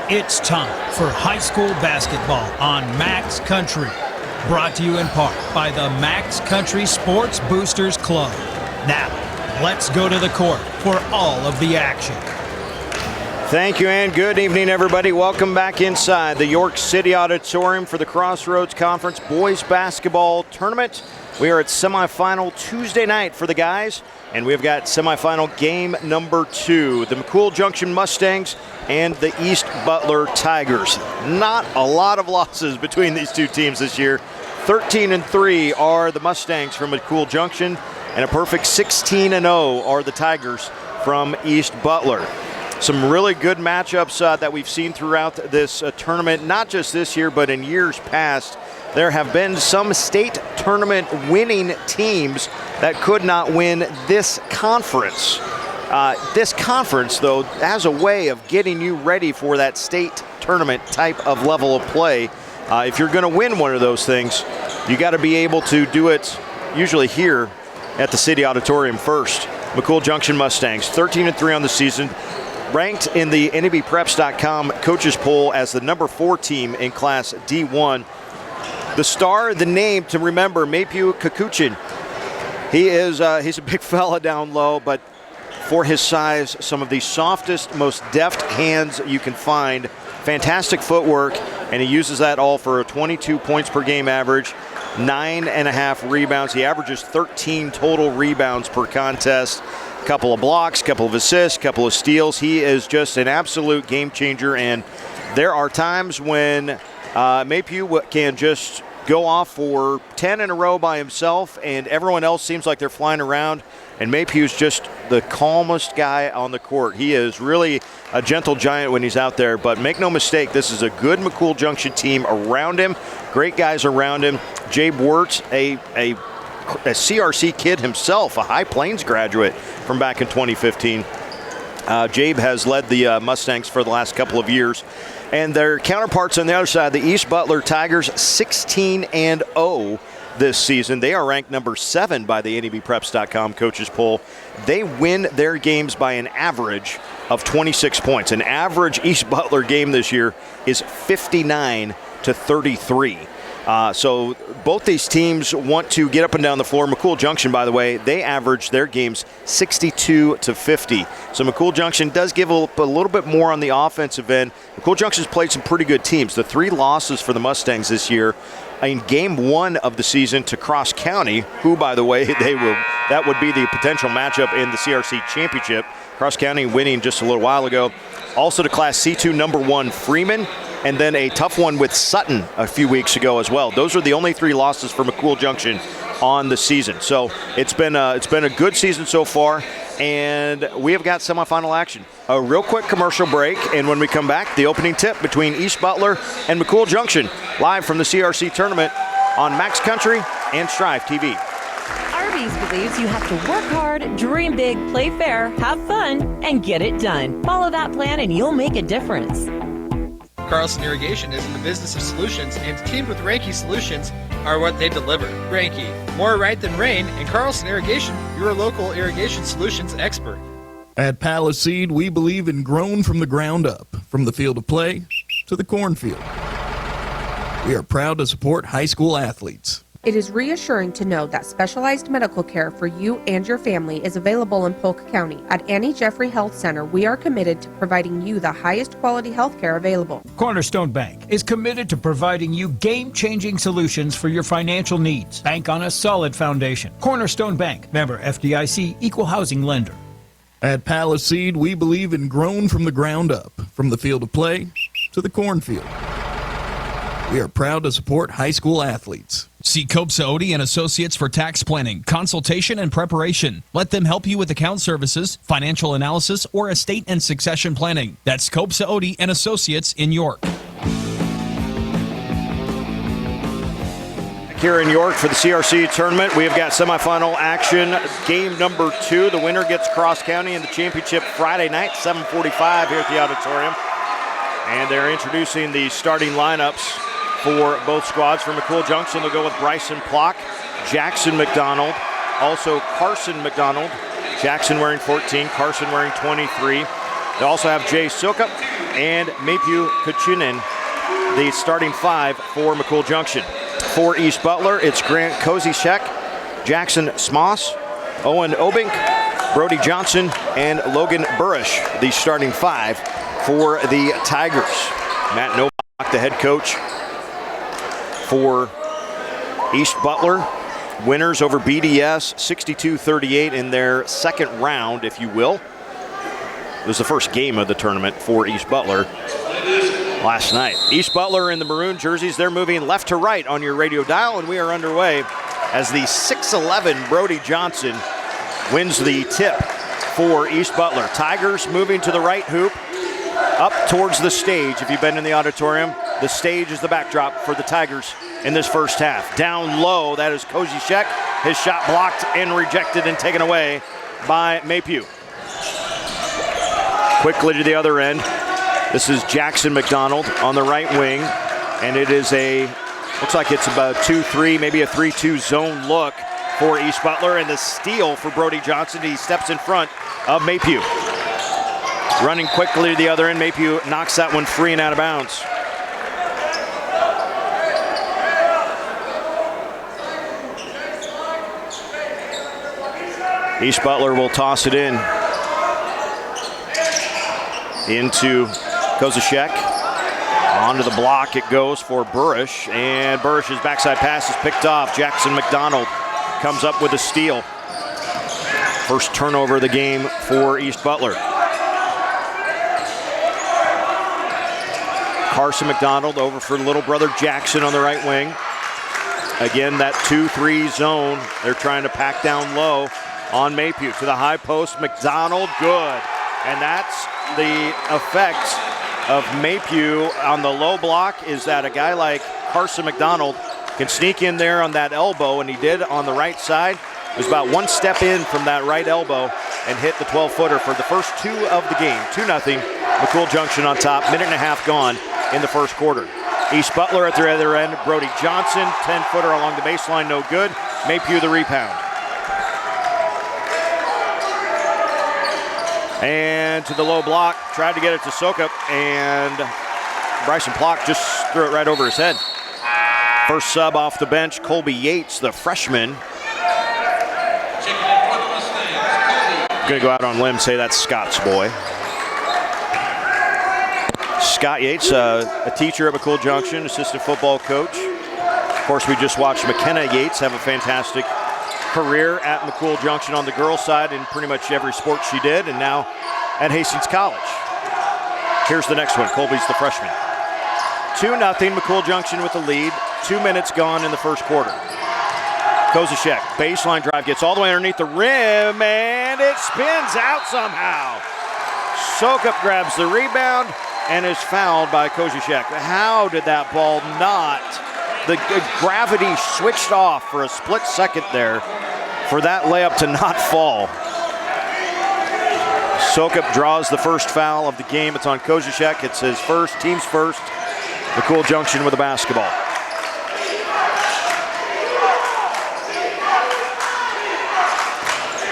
It's time for high school basketball on Max Country. Brought to you in part by the Max Country Sports Boosters Club. Now, let's go to the court for all of the action. Thank you and good evening, everybody. Welcome back inside the York City Auditorium for the Crossroads Conference Boys Basketball Tournament. We are at semifinal Tuesday night for the guys, and we've got semifinal game number 2. The McCool Junction Mustangs and the East Butler Tigers. Not a lot of losses between these two teams this year. 13-3 are the Mustangs from McCool Junction, and a perfect 16-0 are the Tigers from East Butler. Some really good matchups that we've seen throughout this tournament, not just this year, but in years past. There have been some state tournament winning teams that could not win this conference. This conference, though, has a way of getting you ready for that state tournament type of level of play. If you're going to win one of those things, you got to be able to do it usually here at the City Auditorium first. McCool Junction Mustangs, 13-3 on the season, ranked in the NEBPreps.com coaches poll as the number 4 team in Class D1. The star, the name to remember, Maypew Kakuchin. He's a big fella down low, but for his size, some of the softest, most deft hands you can find. Fantastic footwork, and he uses that all for a 22 points per game average, 9.5 rebounds. He averages 13 total rebounds per contest. Couple of blocks, couple of assists, couple of steals. He is just an absolute game changer, and there are times when Maypew can just go off for 10 in a row by himself, and everyone else seems like they're flying around, and Maypew's just the calmest guy on the court. He is really a gentle giant when he's out there, but make no mistake, this is a good McCool Junction team around him, great guys around him. Jabe Wirtz, a CRC kid himself, a High Plains graduate from back in 2015. Jabe has led the Mustangs for the last couple of years. And their counterparts on the other side, the East Butler Tigers, 16-0 this season. They are ranked number 7 by the NEBPreps.com coaches poll. They win their games by an average of 26 points. An average East Butler game this year is 59-33. So both these teams want to get up and down the floor. McCool Junction, by the way, they average their games 62-50. So McCool Junction does give a little bit more on the offensive end. McCool Junction's played some pretty good teams. The 3 losses for the Mustangs this year in game 1 of the season to Cross County, who, by the way, that would be the potential matchup in the CRC Championship. Cross County winning just a little while ago. Also to Class C2, number 1 Freeman. And then a tough one with Sutton a few weeks ago as well. Those are the only 3 losses for McCool Junction on the season. So it's been a good season so far, and we have got semifinal action. A real quick commercial break, and when we come back, the opening tip between East Butler and McCool Junction, live from the CRC tournament on Max Country and Strive TV. Arby's believes you have to work hard, dream big, play fair, have fun, and get it done. Follow that plan and you'll make a difference. Carlson Irrigation is in the business of solutions, and teamed with Ranke Solutions are what they deliver. Ranke, more right than rain, and Carlson Irrigation, your local irrigation solutions expert. At Paliseed, we believe in grown from the ground up, from the field of play to the cornfield. We are proud to support high school athletes. It is reassuring to know that specialized medical care for you and your family is available in Polk County. At Annie Jeffrey Health Center, we are committed to providing you the highest quality health care available. Cornerstone Bank is committed to providing you game-changing solutions for your financial needs. Bank on a solid foundation. Cornerstone Bank, member FDIC, equal housing lender. At Paliseed, we believe in grown from the ground up, from the field of play to the cornfield. We are proud to support high school athletes. See Cope Saodi and Associates for tax planning, consultation, and preparation. Let them help you with account services, financial analysis, or estate and succession planning. That's Cope Saodi and Associates in York. Here in York for the CRC tournament, we have got semifinal action. Game number 2. The winner gets Cross County in the championship Friday night, 7:45 here at the auditorium. And they're introducing the starting lineups for both squads. For McCool Junction, they'll go with Bryson Plock, Jackson McDonald, also Carson McDonald. Jackson wearing 14, Carson wearing 23. They also have Jay Silkup, and Maypew Kuchunen, the starting 5 for McCool Junction. For East Butler, it's Grant Kozichek, Jackson Smoss, Owen Obink, Brody Johnson, and Logan Burish, the starting 5 for the Tigers. Matt Novak, the head coach for East Butler. Winners over BDS, 62-38 in their second round, if you will. It was the first game of the tournament for East Butler last night. East Butler in the maroon jerseys, they're moving left to right on your radio dial, and we are underway as the 6'11 Brody Johnson wins the tip for East Butler. Tigers moving to the right hoop, up towards the stage. If you've been in the auditorium, the stage is the backdrop for the Tigers in this first half. Down low, that is Kozichek. His shot blocked and rejected and taken away by Maypew. Quickly to the other end. This is Jackson McDonald on the right wing, and it is looks like it's about 2-3, maybe a 3-2 zone look for East Butler, and the steal for Brody Johnson. He steps in front of Maypew. Running quickly to the other end, Maypew knocks that one free and out of bounds. East Butler will toss it into Kozichek. Onto the block it goes for Burish, and Burish's backside pass is picked off. Jackson McDonald comes up with a steal. First turnover of the game for East Butler. Carson McDonald over for little brother Jackson on the right wing. Again, that 2-3 zone. They're trying to pack down low on Maypew. To the high post, McDonald, good. And that's the effect of Maypew on the low block, is that a guy like Carson McDonald can sneak in there on that elbow, and he did on the right side. It was about one step in from that right elbow and hit the 12-footer for the first 2 of the game. 2-0, McCool Junction on top, minute and a half gone in the first quarter. East Butler at their other end, Brody Johnson, 10-footer along the baseline, no good. Maypew the rebound. And to the low block, tried to get it to Sokup, and Bryson Plock just threw it right over his head. First sub off the bench, Colby Yates, the freshman. Gonna go out on a limb, say that's Scott's boy. Scott Yates, a teacher at McCool Junction, assistant football coach. Of course, we just watched McKenna Yates have a fantastic career at McCool Junction on the girls' side in pretty much every sport she did, and now at Hastings College. Here's the next one. Colby's the freshman. 2-0, McCool Junction with the lead. 2 minutes gone in the first quarter. Kozichek, baseline drive, gets all the way underneath the rim, and it spins out somehow. Sokup grabs the rebound and is fouled by Kozichek. How did that ball not? The gravity switched off for a split second there for that layup to not fall. Sokup draws the first foul of the game. It's on Kozichek. It's his first, team's first. McCool Junction with the basketball.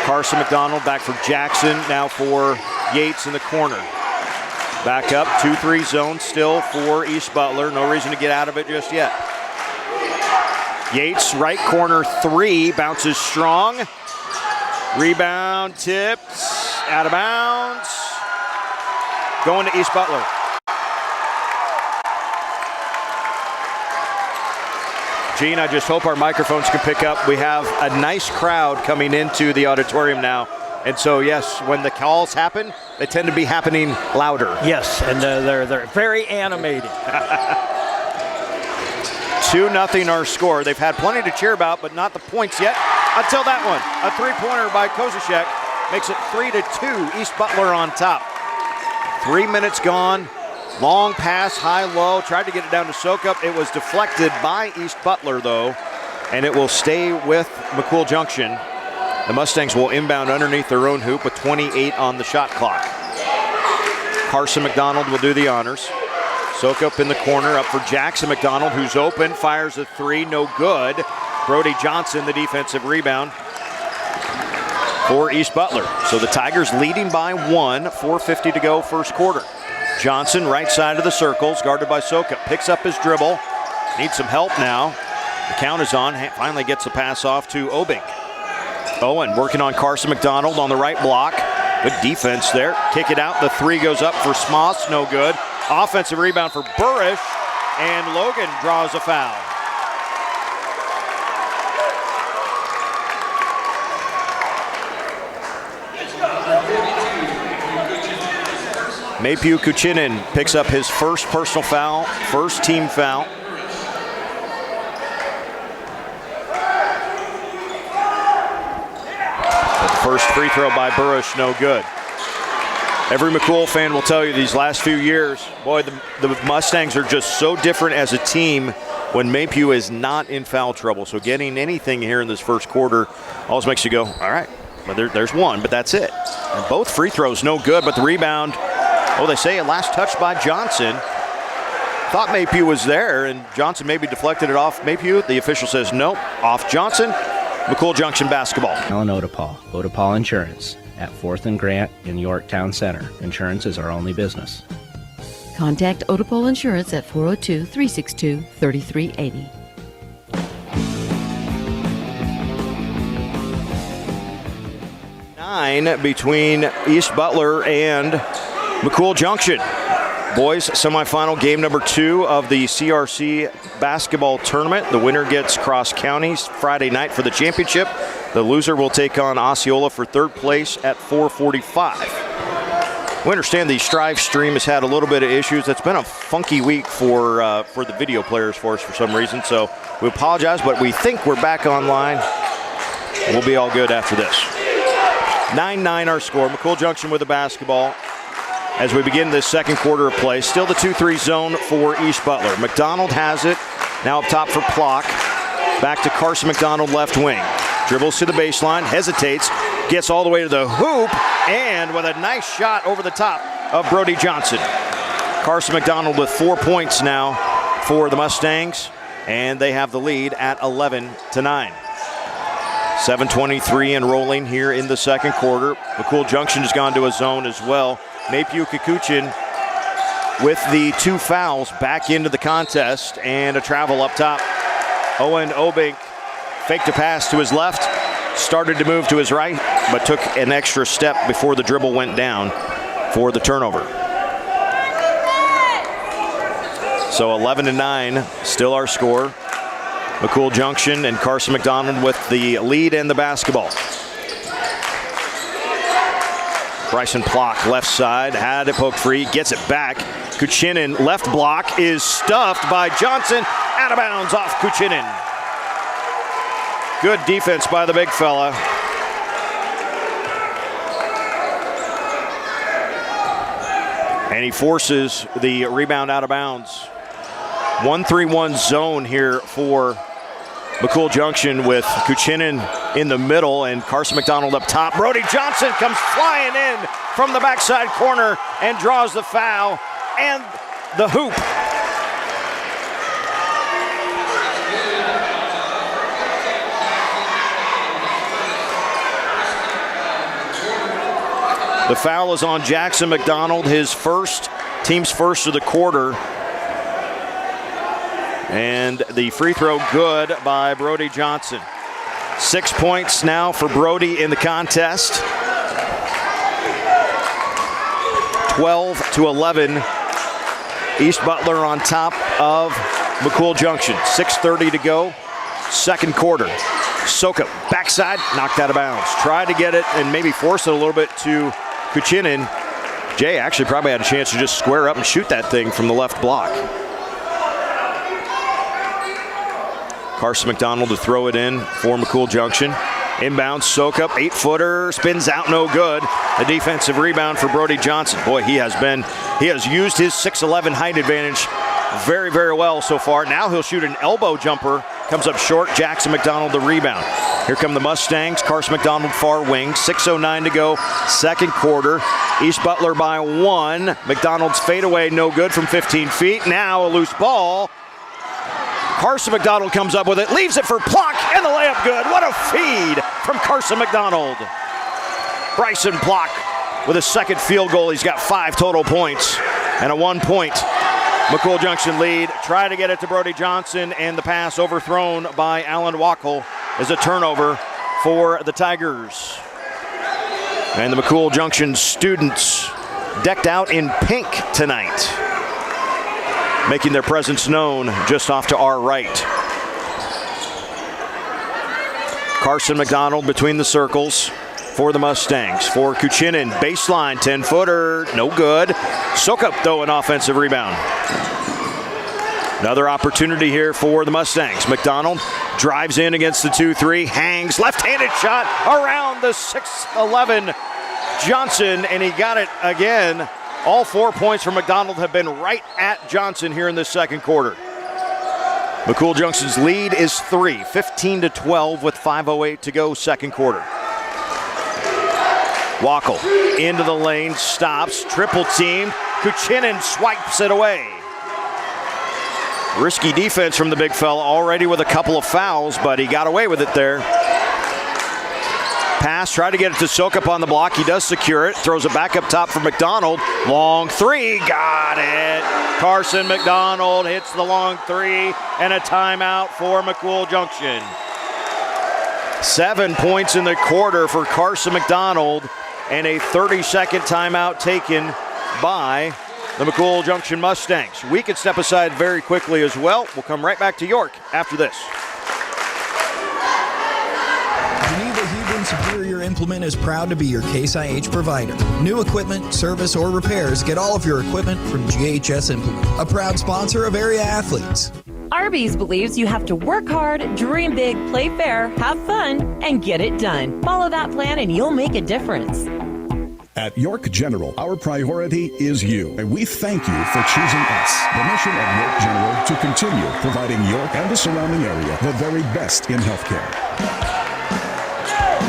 Carson McDonald back for Jackson, now for Yates in the corner. Back up, 2-3 zone still for East Butler. No reason to get out of it just yet. Yates, right corner 3, bounces strong. Rebound, tips, out of bounds. Going to East Butler. Gene, I just hope our microphones can pick up. We have a nice crowd coming into the auditorium now. And so, yes, when the calls happen, they tend to be happening louder. Yes, and they're very animated. 2-0 our score. They've had plenty to cheer about, but not the points yet until that one. A three-pointer by Kozichek makes it 3-2. East Butler on top. 3 minutes gone. Long pass, high-low. Tried to get it down to Sokup. It was deflected by East Butler, though, and it will stay with McCool Junction. The Mustangs will inbound underneath their own hoop with 28 on the shot clock. Carson McDonald will do the honors. Sokup in the corner, up for Jackson McDonald, who's open, fires a 3, no good. Brody Johnson, the defensive rebound for East Butler. So the Tigers leading by 1, 4:50 to go first quarter. Johnson, right side of the circles, guarded by Soka. Picks up his dribble. Needs some help now. The count is on. Finally gets the pass off to Obing. Owen working on Carson McDonald on the right block. Good defense there. Kick it out. The three goes up for Smoss. No good. Offensive rebound for Burrish. And Logan draws a foul. Maypew Kuchinin picks up his first personal foul, first team foul. But the first free throw by Burrish, no good. Every McCool fan will tell you these last few years, boy, the Mustangs are just so different as a team when Maypew is not in foul trouble. So getting anything here in this first quarter always makes you go, all right, well, there's one, but that's it. And both free throws no good, but the rebound, oh, they say a last touch by Johnson. Thought Maypew was there, and Johnson maybe deflected it off Maypew. The official says no, off Johnson. McCool Junction basketball. Alan Odepal, Odepal Insurance at 4th and Grant in Yorktown Center. Insurance is our only business. Contact Odepol Insurance at 402-362-3380. Between East Butler and McCool Junction. Boys semifinal game number 2 of the CRC basketball tournament. The winner gets Cross County Friday night for the championship. The loser will take on Osceola for third place at 4:45. We understand the Strive stream has had a little bit of issues. It's been a funky week for the video players for us for some reason, so we apologize, but we think we're back online. We'll be all good after this. 9-9 our score. McCool Junction with the basketball as we begin this second quarter of play. Still the 2-3 zone for East Butler. McDonald has it. Now up top for Plock. Back to Carson McDonald, left wing. Dribbles to the baseline, hesitates, gets all the way to the hoop, and with a nice shot over the top of Brody Johnson. Carson McDonald with 4 points now for the Mustangs, and they have the lead at 11-9. 7:23 and rolling here in the second quarter. McCool Junction has gone to a zone as well. Maypew Kikuchin with the 2 fouls back into the contest, and a travel up top. Owen Obink faked a pass to his left, started to move to his right, but took an extra step before the dribble went down for the turnover. So 11-9, still our score. McCool Junction and Carson McDonald with the lead and the basketball. Bryson Plock, left side, had it poked free, gets it back. Kuchinin, left block, is stuffed by Johnson. Out of bounds off Kuchinin. Good defense by the big fella. And he forces the rebound out of bounds. 1-3-1 zone here for McCool Junction with Kuchinin in the middle and Carson McDonald up top. Brody Johnson comes flying in from the backside corner and draws the foul and the hoop. The foul is on Jackson McDonald, his first, team's first of the quarter. And the free throw good by Brody Johnson. 6 points now for Brody in the contest. 12-11. East Butler on top of McCool Junction. 6:30 to go. Second quarter. Soka, backside, knocked out of bounds. Tried to get it and maybe force it a little bit to Kuchinin. Jay actually probably had a chance to just square up and shoot that thing from the left block. Carson McDonald to throw it in for McCool Junction. Inbound, Soka, 8-footer, spins out, no good. A defensive rebound for Brody Johnson. Boy, he has used his 6'11" height advantage very, very well so far. Now he'll shoot an elbow jumper. Comes up short. Jackson McDonald the rebound. Here come the Mustangs. Carson McDonald far wing. 6:09 to go. Second quarter. East Butler by 1. McDonald's fadeaway no good from 15 feet. Now a loose ball. Carson McDonald comes up with it. Leaves it for Plock and the layup good. What a feed from Carson McDonald. Bryson Plock with a second field goal. He's got 5 total points. And a 1-point McCool Junction lead. Try to get it to Brody Johnson, and the pass overthrown by Alan Wackel is a turnover for the Tigers. And the McCool Junction students decked out in pink tonight, making their presence known just off to our right. Carson McDonald between the circles for the Mustangs. For Kuchinin, baseline, 10-footer, no good. Sokup, though, an offensive rebound. Another opportunity here for the Mustangs. McDonald drives in against the 2-3, hangs, left-handed shot around the 6'11" Johnson, and he got it again. All 4 points from McDonald have been right at Johnson here in this second quarter. McCool Junction's lead is 3, 15-12 with 5:08 to go, second quarter. Wackel into the lane, stops, triple team. Kuchinin swipes it away. Risky defense from the big fella, already with a couple of fouls, but he got away with it there. Pass, try to get it to Sokup on the block. He does secure it, throws it back up top for McDonald. Long three, got it. Carson McDonald hits the long three, and a timeout for McCool Junction. 7 points in the quarter for Carson McDonald, and a 30-second timeout taken by the McCool Junction Mustangs. We can step aside very quickly as well. We'll come right back to York after this. Geneva Huebner Superior Implement is proud to be your Case IH provider. New equipment, service, or repairs, get all of your equipment from GHS Implement, a proud sponsor of area athletes. Arby's believes you have to work hard, dream big, play fair, have fun, and get it done. Follow that plan and you'll make a difference. At York General, our priority is you, and we thank you for choosing us. The mission of York General to continue providing York and the surrounding area the very best in healthcare.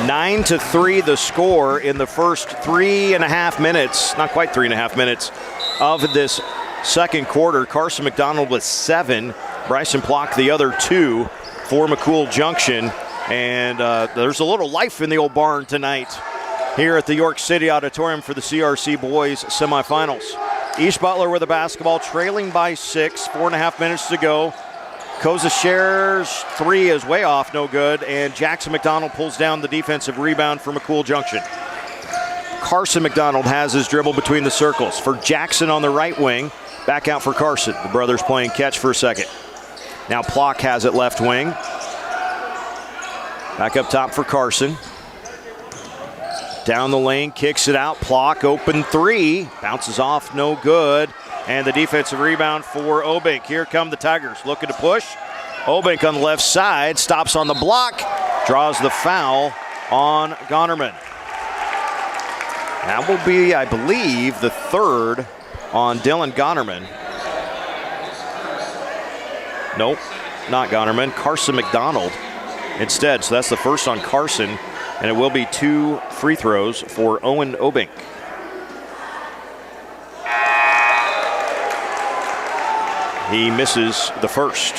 9-3 the score in the first 3.5 minutes, not quite 3.5 minutes of this second quarter. Carson McDonald with 7, Bryson Plock the other 2 for McCool Junction, and there's a little life in the old barn tonight here at the York City Auditorium for the CRC Boys semifinals. East Butler with a basketball, trailing by 6, 4.5 minutes to go. Koza shares 3 is way off, no good, and Jackson McDonald pulls down the defensive rebound for McCool Junction. Carson McDonald has his dribble between the circles. For Jackson on the right wing, back out for Carson. The brothers playing catch for a second. Now Plock has it left wing. Back up top for Carson. Down the lane, kicks it out. Plock, open 3. Bounces off, no good. And the defensive rebound for Obink. Here come the Tigers, looking to push. Obink on the left side, stops on the block, draws the foul on Gonnerman. That will be, I believe, the third on Dylan Gonnerman. Nope, not Gonnerman. Carson McDonald instead. So that's the first on Carson, and it will be 2 free throws for Owen Obink. He misses the first.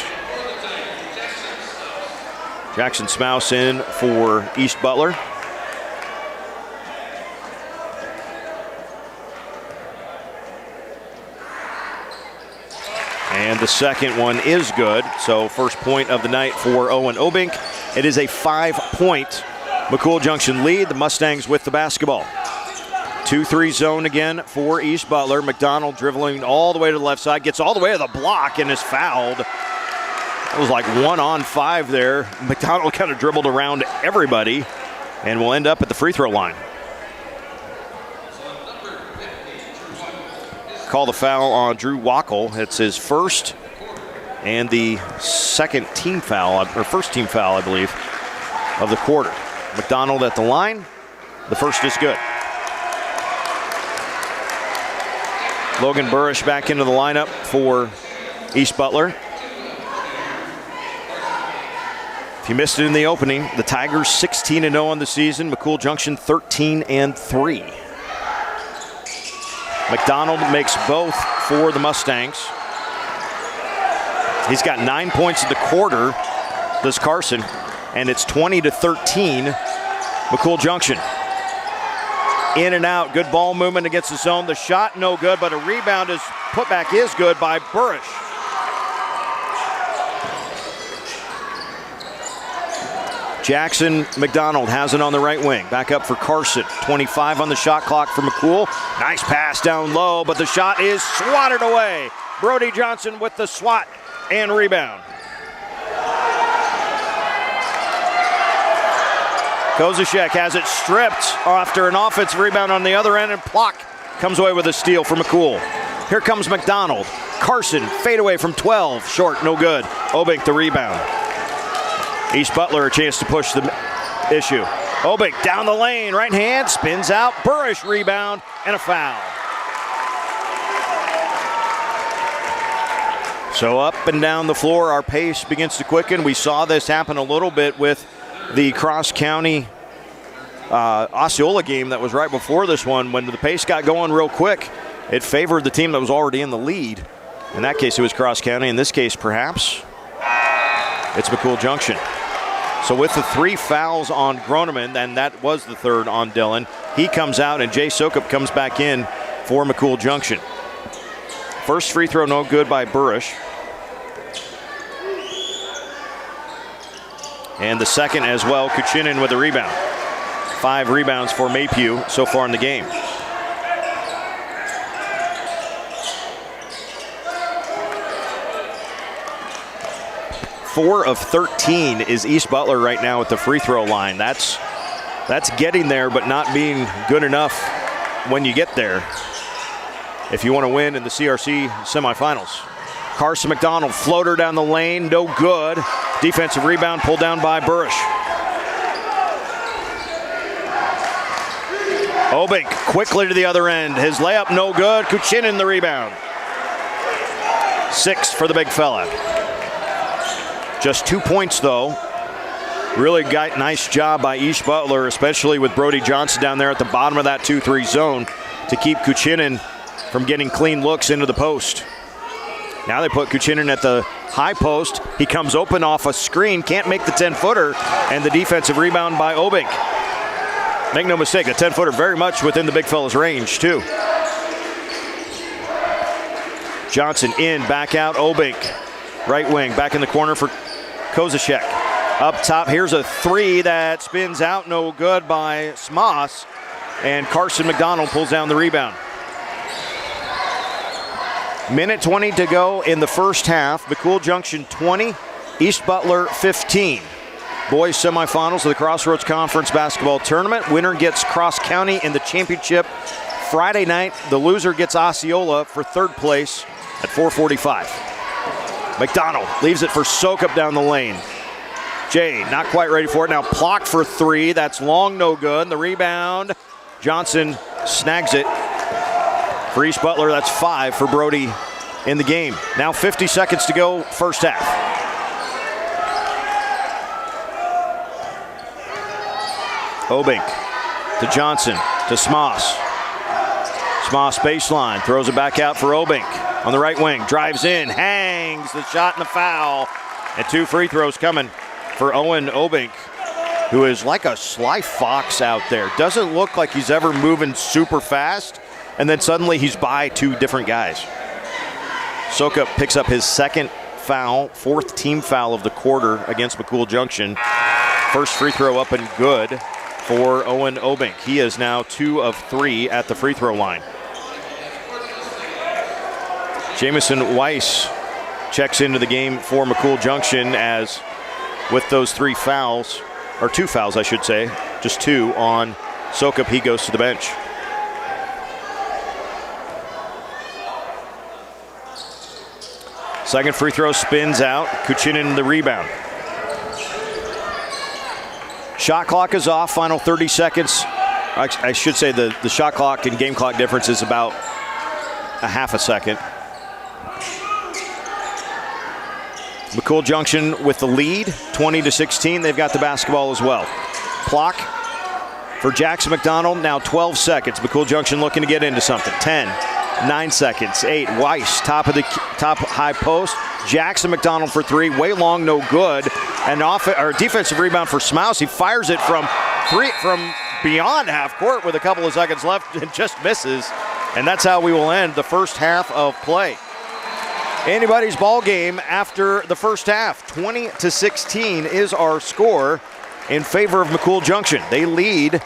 Jackson Smouse in for East Butler. And the second one is good. So first point of the night for Owen Obink. It is a 5-point McCool Junction lead. The Mustangs with the basketball. 2-3 zone again for East Butler. McDonald dribbling all the way to the left side. Gets all the way to the block and is fouled. It was like 1-on-5 there. McDonald kind of dribbled around everybody and will end up at the free throw line. Call the foul on Drew Wackel. It's his first and the second team foul, or first team foul, I believe, of the quarter. McDonald at the line. The first is good. Logan Burrish back into the lineup for East Butler. If you missed it in the opening, the Tigers 16-0 on the season. McCool Junction 13-3. McDonald makes both for the Mustangs. He's got 9 points in the quarter, does Carson, and it's 20-13 McCool Junction. In and out. Good ball movement against the zone. The shot no good, but a rebound is put back is good by Burrish. Jackson McDonald has it on the right wing. Back up for Carson. 25 on the shot clock for McCool. Nice pass down low, but the shot is swatted away. Brody Johnson with the swat and rebound. Kozashek has it stripped after an offensive rebound on the other end, and Plock comes away with a steal for McCool. Here comes McDonald. Carson, fade away from 12. Short, no good. Obink the rebound. East Butler a chance to push the issue. Obink down the lane, right hand, spins out. Burrish rebound and a foul. So up and down the floor, our pace begins to quicken. We saw this happen a little bit with the cross-county Osceola game that was right before this one. When the pace got going real quick, it favored the team that was already in the lead. In that case, it was cross-county. In this case, perhaps, it's McCool Junction. So with the 3 fouls on Groneman, and that was the 3rd on Dillon, he comes out and Jay Sokup comes back in for McCool Junction. First free throw no good by Burrish. And the second as well, Kuchinin with a rebound. 5 rebounds for Maypew so far in the game. Four of 13 is East Butler right now at the free throw line. That's getting there, but not being good enough when you get there if you want to win in the CRC semifinals. Carson McDonald, floater down the lane, no good. Defensive rebound pulled down by Burrish. Obink quickly to the other end. His layup no good. Kuchinin the rebound. 6 for the big fella. Just 2 points though. Really got nice job by East Butler, especially with Brody Johnson down there at the bottom of that 2-3 zone to keep Kuchinin from getting clean looks into the post. Now they put Kuchinin at the high post. He comes open off a screen, can't make the 10-footer, and the defensive rebound by Obink. Make no mistake, a 10-footer very much within the big fella's range, too. Johnson in, back out, Obink. Right wing, back in the corner for Kozashek. Up top, here's a 3 that spins out, no good by Smas, and Carson McDonald pulls down the rebound. Minute 20 to go in the first half. McCool Junction 20, East Butler 15. Boys semifinals of the Crossroads Conference Basketball Tournament. Winner gets Cross County in the championship Friday night. The loser gets Osceola for 3rd place at 4:45. McDonald leaves it for Sokup down the lane. Jay not quite ready for it. Now Plock for 3. That's long, no good. The rebound. Johnson snags it. For East Butler, that's 5 for Brody in the game. Now 50 seconds to go, first half. Obink to Johnson to Smas. Smas baseline, throws it back out for Obink. On the right wing, drives in, hangs, the shot and the foul. And 2 free throws coming for Owen Obink, who is like a sly fox out there. Doesn't look like he's ever moving super fast. And then suddenly he's by 2 different guys. Sokup picks up his 2nd foul, 4th team foul of the quarter against McCool Junction. First free throw up and good for Owen Obink. He is now 2 of 3 at the free throw line. Jamison Weiss checks into the game for McCool Junction, as with those 3 fouls, or 2 fouls I should say, just 2 on Sokup, he goes to the bench. Second free throw spins out. Kuchinin the rebound. Shot clock is off. Final 30 seconds. I should say the shot clock and game clock difference is about a half a second. McCool Junction with the lead, 20-16. They've got the basketball as well. Plock for Jackson McDonald. Now 12 seconds. McCool Junction looking to get into something. 10. 9 seconds, 8. Weiss, top high post. Jackson McDonald for 3, way long, no good. And defensive rebound for Smouse. He fires it from beyond half court with a couple of seconds left and just misses. And that's how we will end the first half of play. Anybody's ball game after the first half. 20-16 is our score in favor of McCool Junction. They lead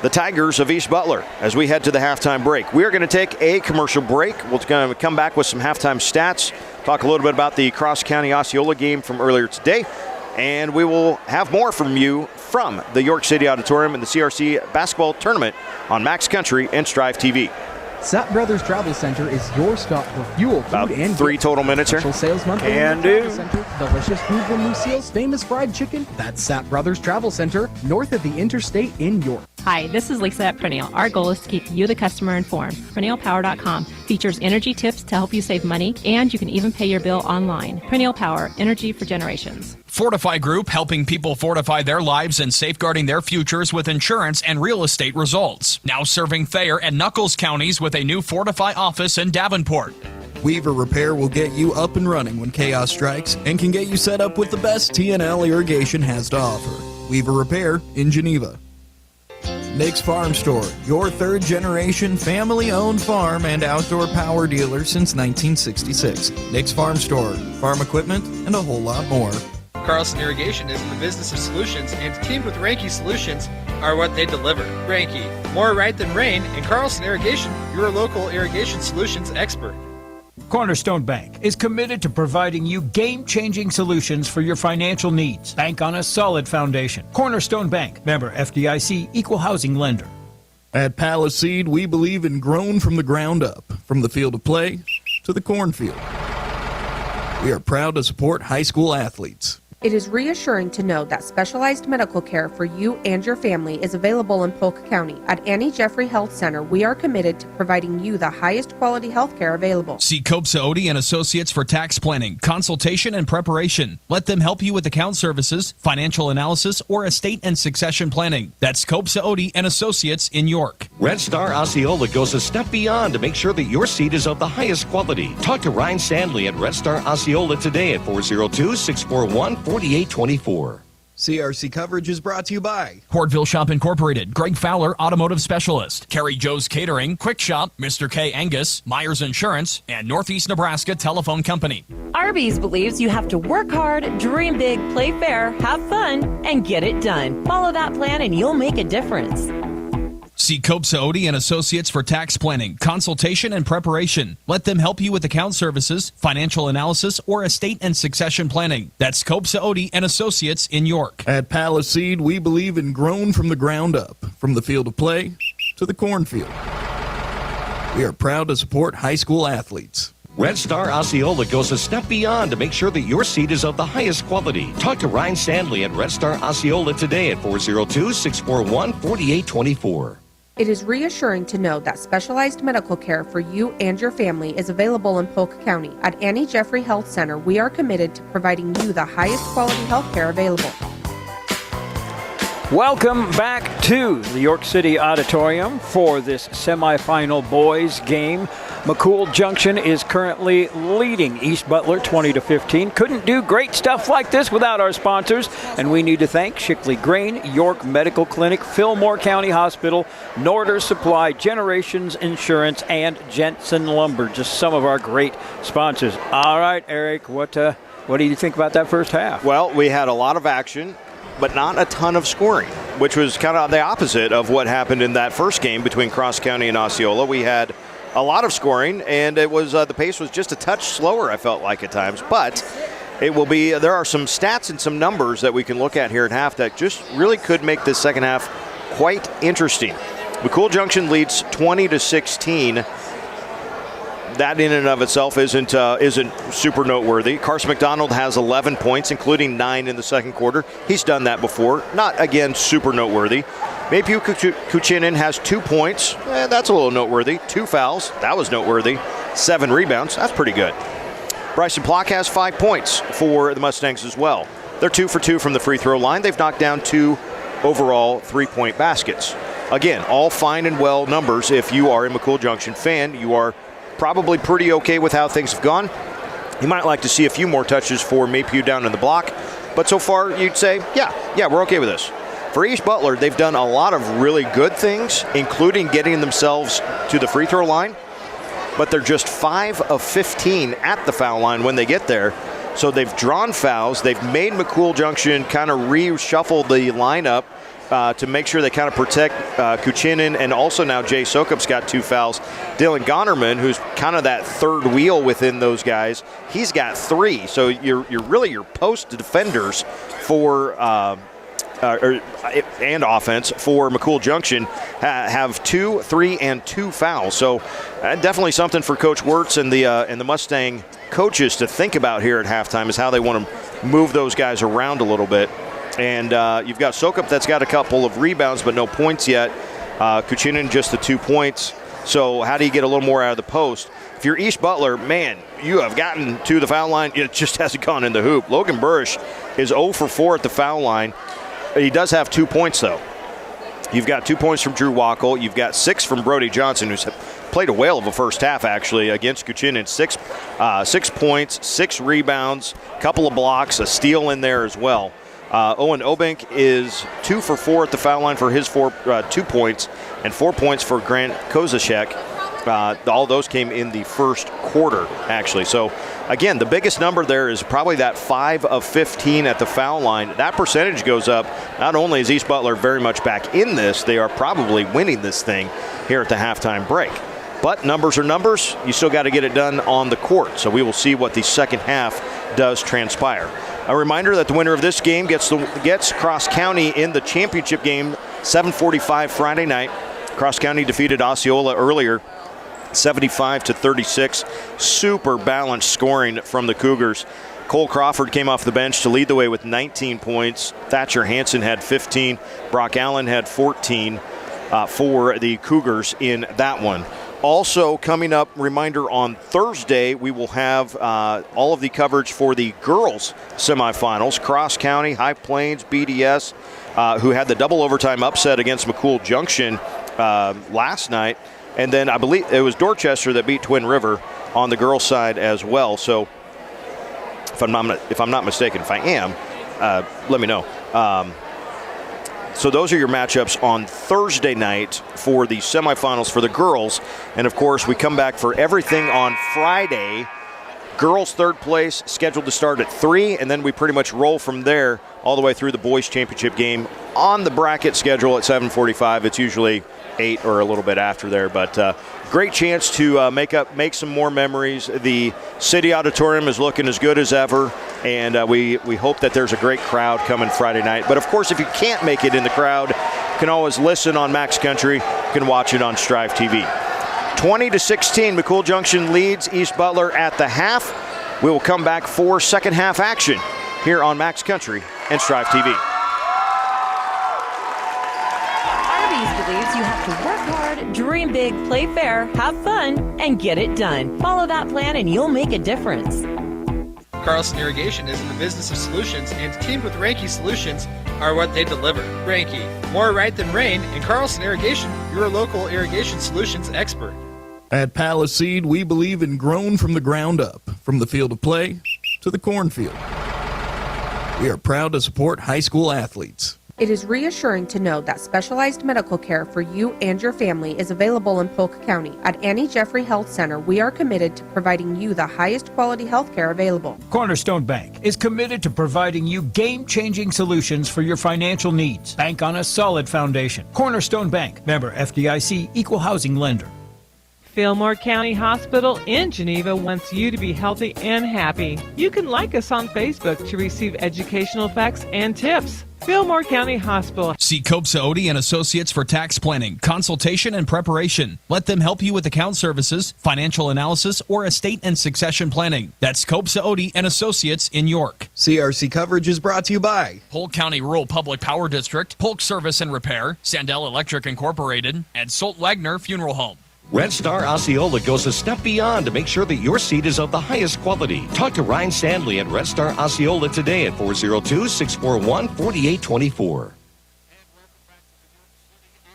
the Tigers of East Butler as we head to the halftime break. We are going to take a commercial break. We're going to come back with some halftime stats, talk a little bit about the Cross County Osceola game from earlier today, and we will have more from you from the York City Auditorium and the CRC basketball tournament on Max Country and Strive TV. Sapp Brothers Travel Center is your stop for fuel, About food, and 3 total minutes here. Special sales month. Can Travel do. Center, delicious food from Lucille's famous fried chicken. That's Sapp Brothers Travel Center, north of the interstate in York. Hi, this is Lisa at Perennial. Our goal is to keep you, the customer, informed. PerennialPower.com features energy tips to help you save money, and you can even pay your bill online. Perennial Power, energy for generations. Fortify Group, helping people fortify their lives and safeguarding their futures with insurance and real estate results. Now serving Thayer and Nuckolls counties with a new Fortify office in Davenport. Weaver Repair will get you up and running when chaos strikes and can get you set up with the best TNL irrigation has to offer. Weaver Repair in Geneva. Nick's Farm Store, your third-generation family-owned farm and outdoor power dealer since 1966. Nick's Farm Store, farm equipment, and a whole lot more. Carlson Irrigation is in the business of solutions, and teamed with Ranky Solutions are what they deliver. Ranky, more right than rain, and Carlson Irrigation, your local irrigation solutions expert. Cornerstone Bank is committed to providing you game-changing solutions for your financial needs. Bank on a solid foundation. Cornerstone Bank, member FDIC, equal housing lender. At Paliseed, we believe in grown from the ground up, from the field of play to the cornfield. We are proud to support high school athletes. It is reassuring to know that specialized medical care for you and your family is available in Polk County. At Annie Jeffrey Health Center, we are committed to providing you the highest quality health care available. See Copsa Odie and Associates for tax planning, consultation, and preparation. Let them help you with account services, financial analysis, or estate and succession planning. That's Copsa Odie and Associates in York. Red Star Osceola goes a step beyond to make sure that your seed is of the highest quality. Talk to Ryan Sandley at Red Star Osceola today at 402-641-4824. CRC coverage is brought to you by Hortville Shop Incorporated, Greg Fowler Automotive Specialist, Kerry Joe's Catering, Quick Shop, Mr. K Angus, Myers Insurance, and Northeast Nebraska Telephone Company. Arby's believes you have to work hard, dream big, play fair, have fun, and get it done. Follow that plan and you'll make a difference. See Copsa Odie and Associates for tax planning, consultation, and preparation. Let them help you with account services, financial analysis, or estate and succession planning. That's Copsa Odie and Associates in York. At Paliseed, we believe in grown from the ground up, from the field of play to the cornfield. We are proud to support high school athletes. Red Star Osceola goes a step beyond to make sure that your seed is of the highest quality. Talk to Ryan Sandley at Red Star Osceola today at 402-641-4824. It is reassuring to know that specialized medical care for you and your family is available in Polk County. At Annie Jeffrey Health Center, we are committed to providing you the highest quality health care available. Welcome back to the York City Auditorium for this semifinal boys game. McCool Junction is currently leading East Butler 20-15. Couldn't do great stuff like this without our sponsors, and we need to thank Shickley Grain, York Medical Clinic, Fillmore County Hospital, Norder Supply, Generations Insurance, and Jensen Lumber. Just some of our great sponsors. All right, Eric, what do you think about that first half? Well, we had a lot of action, but not a ton of scoring, which was kind of the opposite of what happened in that first game between Cross County and Osceola. We had a lot of scoring, and it was the pace was just a touch slower, I felt like at times. But it will be. There are some stats and some numbers that we can look at here at half that just really could make this second half quite interesting. McCool Junction leads 20-16. That in and of itself isn't super noteworthy. Carson McDonald has 11 points, including 9 in the second quarter. He's done that before. Not, again, super noteworthy. Maypew Kuchinin has 2 points. That's a little noteworthy. 2 fouls. That was noteworthy. 7 rebounds. That's pretty good. Bryson Plock has 5 points for the Mustangs as well. They're 2 for 2 from the free throw line. They've knocked down 2 overall 3-point baskets. Again, all fine and well numbers. If you are a McCool Junction fan, you are probably pretty okay with how things have gone. You might like to see a few more touches for Maypew down in the block, but so far you'd say, yeah, we're okay with this. For East Butler, they've done a lot of really good things, including getting themselves to the free throw line, but they're just 5 of 15 at the foul line when they get there. So they've drawn fouls. They've made McCool Junction kind of reshuffle the lineup to make sure they kind of protect Kuchinin, and also now Jay Sokup's got 2 fouls. Dylan Gonerman, who's kind of that third wheel within those guys, he's got 3. So you're really your post defenders for and offense for McCool Junction have 2, 3, and 2 fouls. So definitely something for Coach Wirtz and the Mustang coaches to think about here at halftime is how they want to move those guys around a little bit. And you've got Sokup that's got a couple of rebounds but no points yet. Kuchinin just the 2 points. So how do you get a little more out of the post? If you're East Butler, man, you have gotten to the foul line. It just hasn't gone in the hoop. Logan Burrish is 0 for 4 at the foul line. He does have 2 points, though. You've got 2 points from Drew Wackel. You've got 6 from Brody Johnson, who's played a whale of a first half, actually, against Kuchinin. 6 points, 6 rebounds, a couple of blocks, a steal in there as well. Owen Obink is 2 for 4 at the foul line for his 2 points, and 4 points for Grant Kozachek. All those came in the first quarter, actually. So, again, the biggest number there is probably that 5 of 15 at the foul line. That percentage goes up. Not only is East Butler very much back in this, they are probably winning this thing here at the halftime break. But numbers are numbers. You still got to get it done on the court. So we will see what the second half does transpire. A reminder that the winner of this game gets Cross County in the championship game, 7:45 Friday night. Cross County defeated Osceola earlier, 75-36. Super balanced scoring from the Cougars. Cole Crawford came off the bench to lead the way with 19 points. Thatcher Hansen had 15. Brock Allen had 14 for the Cougars in that one. Also coming up, reminder, on Thursday, we will have all of the coverage for the girls semifinals. Cross County, High Plains, BDS, who had the double overtime upset against McCool Junction last night. And then I believe it was Dorchester that beat Twin River on the girls' side as well. So if I'm not mistaken, if I am, let me know. So those are your matchups on Thursday night for the semifinals for the girls. And, of course, we come back for everything on Friday. Girls third place scheduled to start at 3, and then we pretty much roll from there all the way through the boys championship game on the bracket schedule at 7:45. It's usually 8 or a little bit after there, but great chance to make some more memories. The City Auditorium is looking as good as ever, and we hope that there's a great crowd coming Friday night. But of course, if you can't make it in the crowd, you can always listen on Max Country. You can watch it on Strive TV. 20-16, McCool Junction leads East Butler at the half. We will come back for second half action here on Max Country and Strive TV. Believes you have to work hard, dream big, play fair, have fun, and get it done. Follow that plan and you'll make a difference. Carlson Irrigation is in the business of solutions, and teamed with Ranke Solutions are what they deliver. Ranke, more right than rain, and Carlson Irrigation, your local irrigation solutions expert. At Paliseed, we believe in grown from the ground up, from the field of play to the cornfield. We are proud to support high school athletes. It is reassuring to know that specialized medical care for you and your family is available in Polk County. At Annie Jeffrey Health Center, we are committed to providing you the highest quality health care available. Cornerstone Bank is committed to providing you game-changing solutions for your financial needs. Bank on a solid foundation. Cornerstone Bank, member FDIC, equal housing lender. Fillmore County Hospital in Geneva wants you to be healthy and happy. You can like us on Facebook to receive educational facts and tips. Fillmore County Hospital. See Copsa Odie and Associates for tax planning, consultation, and preparation. Let them help you with account services, financial analysis, or estate and succession planning. That's Copsa Odie and Associates in York. CRC coverage is brought to you by Polk County Rural Public Power District, Polk Service and Repair, Sandell Electric Incorporated, and Solt Wagner Funeral Home. Red Star Osceola goes a step beyond to make sure that your seed is of the highest quality. Talk to Ryan Sandley at Red Star Osceola today at 402-641-4824.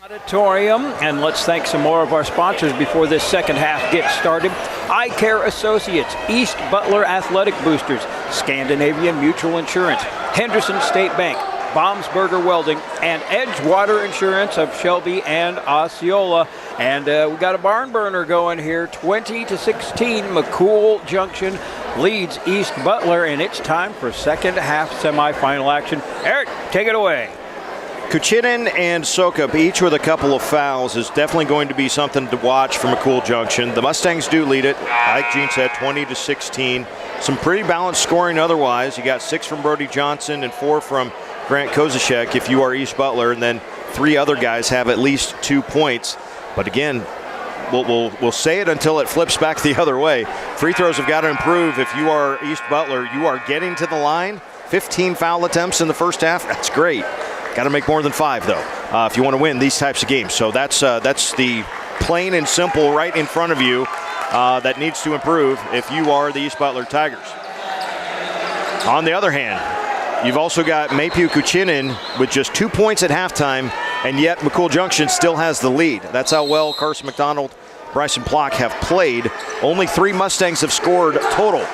Auditorium, and let's thank some more of our sponsors before this second half gets started. Eye Care Associates, East Butler Athletic Boosters, Scandinavian Mutual Insurance, Henderson State Bank, Baumsberger Welding, and Edgewater Insurance of Shelby and Osceola. And we got a barn burner going here, 20-16. McCool Junction leads East Butler, and it's time for second half semifinal action. Eric, take it away. Kuchinen and Sokup, each with a couple of fouls, is definitely going to be something to watch for McCool Junction. The Mustangs do lead it, like Gene said, 20-16. Some pretty balanced scoring otherwise. You got 6 from Brody Johnson and 4 from Grant Kozashek if you are East Butler, and then 3 other guys have at least 2 points. But again, we'll say it until it flips back the other way. Free throws have got to improve. If you are East Butler, you are getting to the line. 15 foul attempts in the first half. That's great. Got to make more than 5, though, if you want to win these types of games. So that's the plain and simple right in front of you that needs to improve if you are the East Butler Tigers. On the other hand, you've also got Maypew Kuchinen with just 2 points at halftime, and yet McCool Junction still has the lead. That's how well Carson McDonald, Bryson Plock have played. Only 3 Mustangs have scored total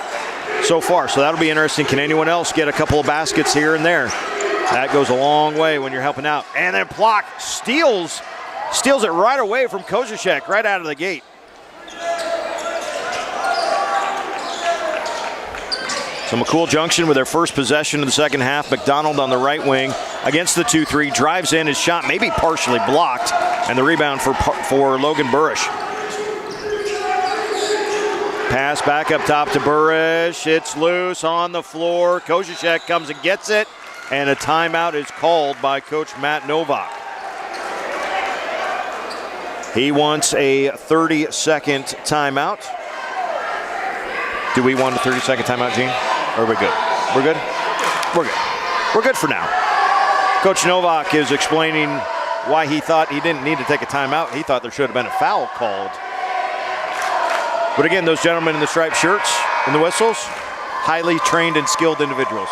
so far, so that'll be interesting. Can anyone else get a couple of baskets here and there? That goes a long way when you're helping out. And then Plock steals it right away from Kozashek, right out of the gate. So McCool Junction with their first possession of the second half. McDonald on the right wing against the 2-3, drives in, his shot maybe partially blocked, and the rebound for Logan Burrish. Pass back up top to Burrish. It's loose on the floor. Kozashek comes and gets it, and a timeout is called by Coach Matt Novak. He wants a 30-second timeout. Do we want a 30-second timeout, Gene? Or are we good? We're good? We're good. We're good for now. Coach Novak is explaining why he thought he didn't need to take a timeout. He thought there should have been a foul called. But again, those gentlemen in the striped shirts and the whistles, highly trained and skilled individuals.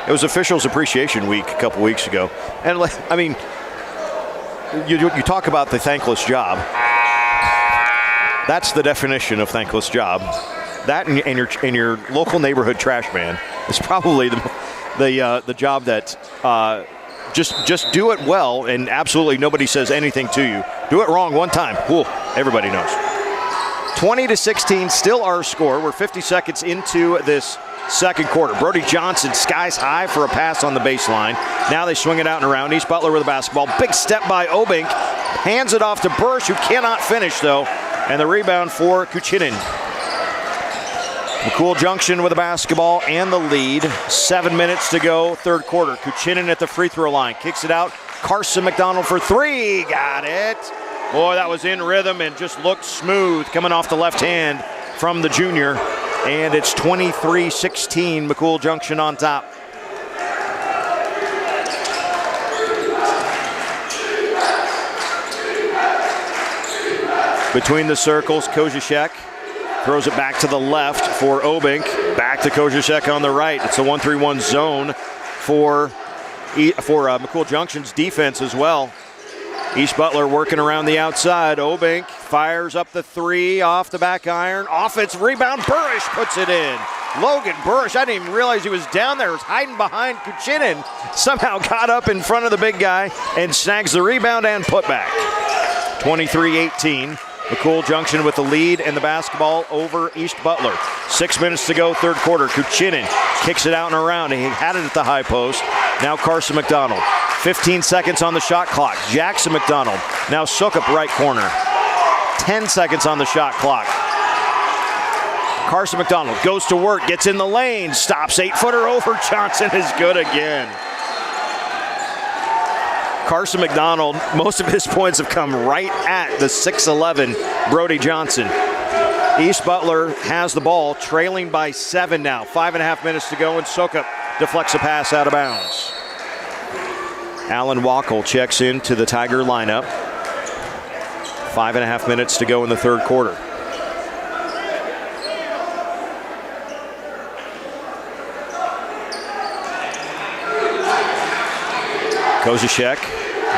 It was Officials Appreciation Week a couple weeks ago. And I mean, you talk about the thankless job. That's the definition of thankless job. That and your local neighborhood trash man is probably the job that just do it well, and absolutely nobody says anything to you. Do it wrong one time, whew, everybody knows. 20-16, still our score. We're 50 seconds into this second quarter. Brody Johnson skies high for a pass on the baseline. Now they swing it out and around. East Butler with the basketball. Big step by Obink. Hands it off to Bursch, who cannot finish, though. And the rebound for Kuchinen. McCool Junction with the basketball and the lead. 7 minutes to go, third quarter. Kuchinen at the free throw line. Kicks it out. Carson McDonald for 3. Got it. Boy, that was in rhythm and just looked smooth coming off the left hand from the junior. And it's 23-16, McCool Junction on top. Between the circles, Kozashek throws it back to the left for Obink. Back to Kozashek on the right. It's a 1-3-1 zone for McCool Junction's defense as well. East Butler working around the outside. Obink fires up the 3 off the back iron. Offensive rebound. Burrish puts it in. Logan Burrish, I didn't even realize he was down there. He was hiding behind Kuchinen. Somehow got up in front of the big guy and snags the rebound and putback. 23-18. McCool Junction with the lead and the basketball over East Butler. 6 minutes to go, third quarter. Kuchinen kicks it out and around. He had it at the high post. Now Carson McDonald. 15 seconds on the shot clock. Jackson McDonald. Now Sokup right corner. 10 seconds on the shot clock. Carson McDonald goes to work, gets in the lane, stops 8-footer over. Johnson is good again. Carson McDonald, most of his points have come right at the 6'11 Brody Johnson. East Butler has the ball, trailing by 7 now. 5.5 minutes to go, and Sokup deflects a pass out of bounds. Alan Wackel checks into the Tiger lineup. 5.5 minutes to go in the third quarter. Kozashek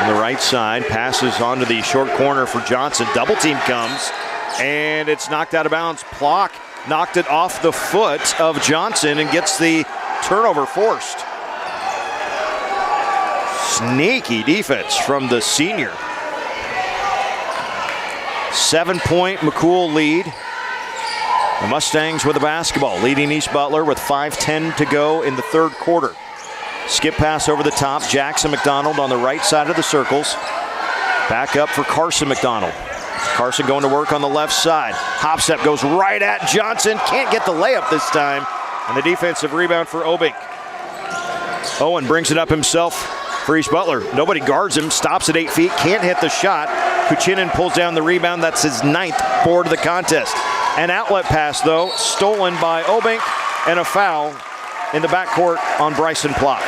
on the right side, passes onto the short corner for Johnson. Double team comes, and it's knocked out of bounds. Plock knocked it off the foot of Johnson and gets the turnover forced. Sneaky defense from the senior. 7-point McCool lead. The Mustangs with the basketball, leading East Butler with 5:10 to go in the third quarter. Skip pass over the top. Jackson McDonald on the right side of the circles. Back up for Carson McDonald. Carson going to work on the left side. Hop step goes right at Johnson. Can't get the layup this time. And the defensive rebound for Obink. Owen brings it up himself for East Butler. Nobody guards him. Stops at 8 feet. Can't hit the shot. Kuchinin pulls down the rebound. That's his 9th board of the contest. An outlet pass, though, stolen by Obink, and a foul in the backcourt on Bryson Plock.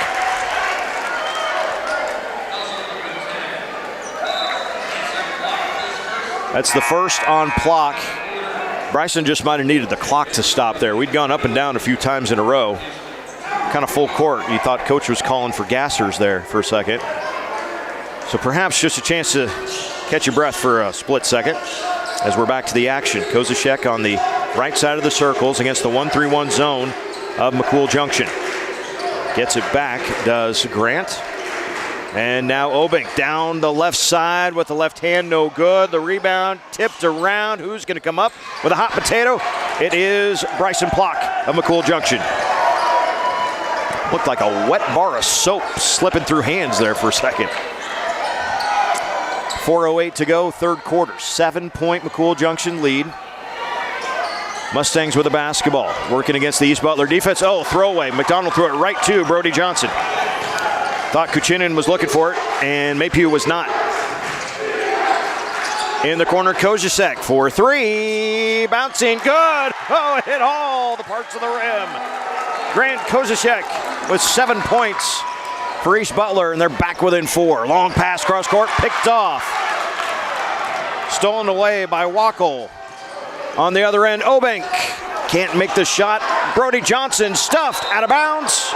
That's the first on Plock. Bryson just might have needed the clock to stop there. We'd gone up and down a few times in a row. Kind of full court. You thought coach was calling for gassers there for a second. So perhaps just a chance to catch your breath for a split second as we're back to the action. Kozashek on the right side of the circles against the 1-3-1 zone of McCool Junction. Gets it back, does Grant. And now Obink down the left side with the left hand, no good. The rebound tipped around. Who's going to come up with a hot potato? It is Bryson Plock of McCool Junction. Looked like a wet bar of soap slipping through hands there for a second. 4:08 to go, third quarter. 7-point McCool Junction lead. Mustangs with the basketball, working against the East Butler defense. Oh, throwaway. McDonald threw it right to Brody Johnson. Thought Kuchinin was looking for it, and Maypew was not. In the corner, Kozasek for 3. Bouncing, good. Oh, it hit all the parts of the rim. Grant Kozasek with 7 points for East Butler, and they're back within 4. Long pass cross court, picked off. Stolen away by Wackel. On the other end, Obink can't make the shot. Brody Johnson stuffed out of bounds.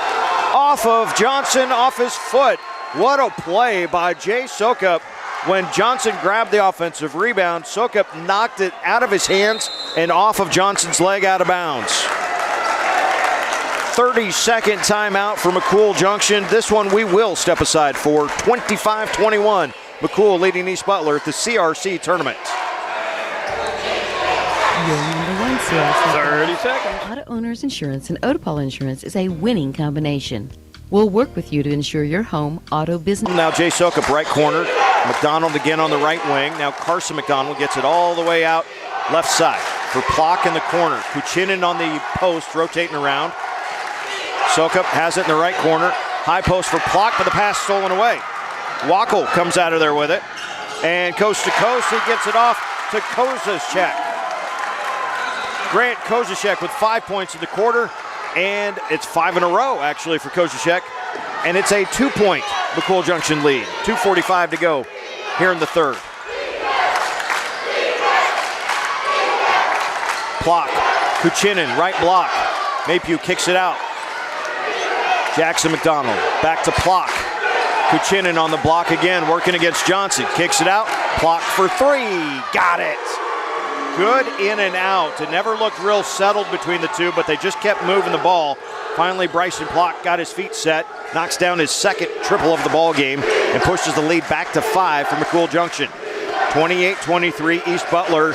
Off of Johnson, off his foot. What a play by Jay Sokup. When Johnson grabbed the offensive rebound, Sokup knocked it out of his hands and off of Johnson's leg out of bounds. 30-second timeout for McCool Junction. This one we will step aside for. 25-21. McCool leading East Butler at the CRC tournament. Your number one CRC. 30 seconds. Auto Owners Insurance and Otopol Insurance is a winning combination. We'll work with you to insure your home, auto, business. Now Jay Sokup right corner. McDonald again on the right wing. Now Carson McDonald gets it all the way out left side for Plock in the corner. Kuchinin on the post, rotating around. Sokup has it in the right corner. High post for Plock, but the pass stolen away. Wackel comes out of there with it. And coast to coast, he gets it off to Kozashek. Grant Kozashek with 5 points in the quarter, and it's 5 in a row, actually, for Kozashek. And it's a 2-point McCool Junction lead. 2:45 to go here in the third. Plock, Kuchinin, right block. Maypew kicks it out. Jackson McDonald, back to Plock. Kuchinin on the block again, working against Johnson. Kicks it out, Plock for 3. Got it. Good in and out. It never looked real settled between the two, but they just kept moving the ball. Finally, Bryson Plock got his feet set, knocks down his second triple of the ball game, and pushes the lead back to 5 for McCool Junction. 28-23, East Butler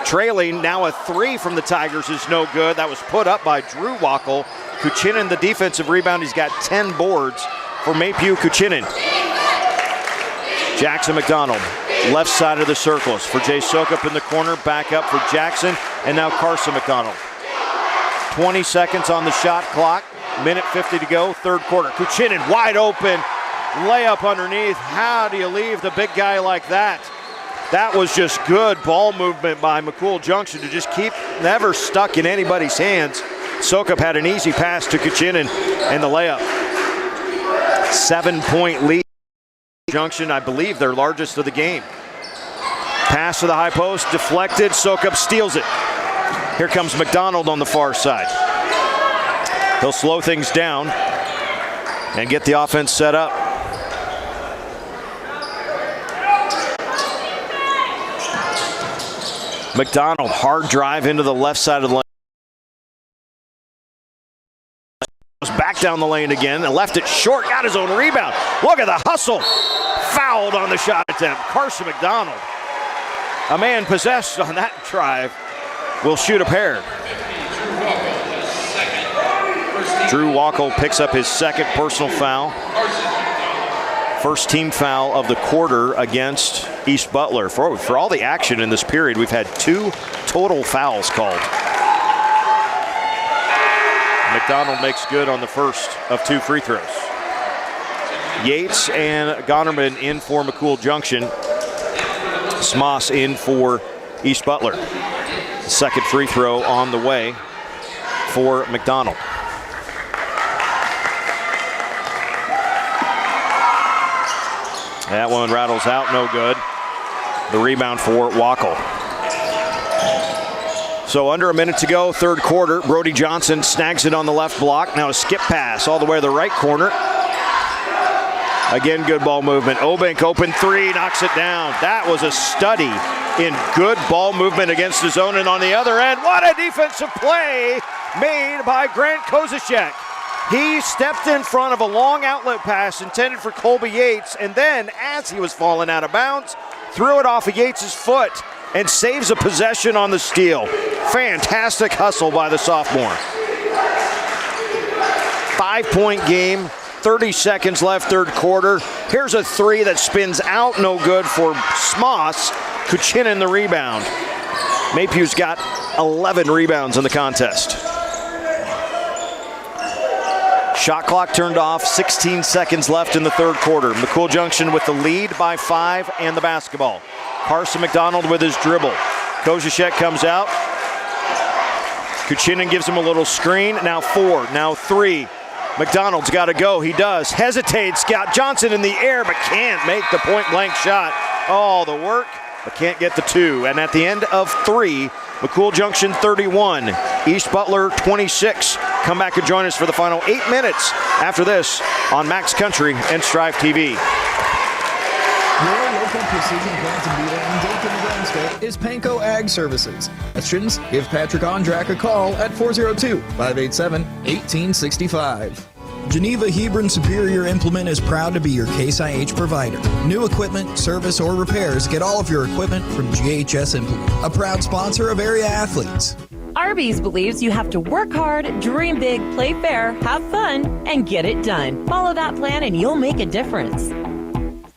trailing. Now a 3 from the Tigers is no good. That was put up by Drew Wackel. Kuchinin, the defensive rebound. He's got 10 boards for Maypew Kuchinin. Jackson McDonald, left side of the circles for Jay Sokup in the corner. Back up for Jackson, and now Carson McDonald. 20 seconds on the shot clock. Minute 50 to go, third quarter. Kuchinin wide open, layup underneath. How do you leave the big guy like that? That was just good ball movement by McCool Junction to just keep never stuck in anybody's hands. Sokup had an easy pass to Kuchinin and the layup. 7-point lead. Junction, I believe, their largest of the game. Pass to the high post, deflected. Sokup steals it. Here comes McDonald on the far side. He'll slow things down and get the offense set up. McDonald, hard drive into the left side of the lane. back down the lane again and left it short. Got his own rebound. Look at the hustle. Fouled on the shot attempt. Carson McDonald, a man possessed on that drive, will shoot a pair. Drew Wackel picks up his second personal foul. First team foul of the quarter against East Butler. For all the action in this period, we've had 2 total fouls called. McDonald makes good on the first of 2 free throws. Yates and Gonerman in for McCool Junction. Smoss in for East Butler. Second free throw on the way for McDonald. That one rattles out, no good. The rebound for Wackel. So under a minute to go, third quarter. Brody Johnson snags it on the left block. Now a skip pass all the way to the right corner. Again, good ball movement. Obank open 3, knocks it down. That was a study in good ball movement against his own. And on the other end, what a defensive play made by Grant Kozashek. He stepped in front of a long outlet pass intended for Colby Yates, and then, as he was falling out of bounds, threw it off of Yates' foot and saves a possession on the steal. Fantastic hustle by the sophomore. 5-point game, 30 seconds left, third quarter. Here's a 3 that spins out, no good for Smoss. Kuchinin the rebound. Maypew's got 11 rebounds in the contest. Shot clock turned off, 16 seconds left in the third quarter. McCool Junction with the lead by 5 and the basketball. Carson McDonald with his dribble. Kozashek comes out. Kuchinin gives him a little screen. Now 4, now 3. McDonald's got to go. He does. Hesitates. Got Johnson in the air, but can't make the point-blank shot. Oh, the work, but can't get the 2. And at the end of 3, McCool Junction 31, East Butler 26. Come back and join us for the final 8 minutes after this on Max Country and Strive TV. Your local precision planting dealer in Dayton, Nebraska is Panko Ag Services. Questions? Give Patrick Ondrak a call at 402-587-1865. Geneva Hebron Superior Implement is proud to be your Case IH provider. New equipment, service, or repairs, get all of your equipment from GHS Implement, a proud sponsor of area athletes. Arby's believes you have to work hard, dream big, play fair, have fun, and get it done. Follow that plan and you'll make a difference.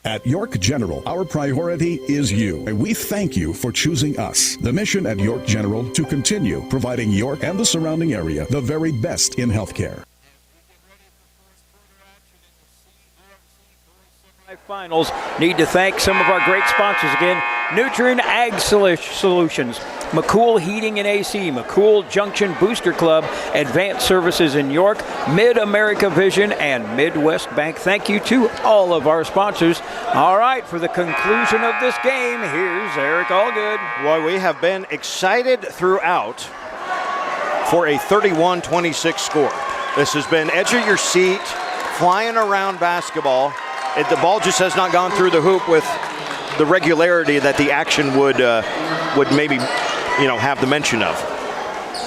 At York General, our priority is you, and we thank you for choosing us. The mission at York General to continue providing York and the surrounding area the very best in healthcare. Finals. Need to thank some of our great sponsors again. Nutrien Ag Solutions, McCool Heating and AC, McCool Junction Booster Club, Advanced Services in York, Mid-America Vision, and Midwest Bank. Thank you to all of our sponsors. All right, for the conclusion of this game, here's Eric Allgood. Well, we have been excited throughout for a 31-26 score. This has been edge of your seat, flying around basketball. The ball just has not gone through the hoop with the regularity that the action would maybe, have the mention of.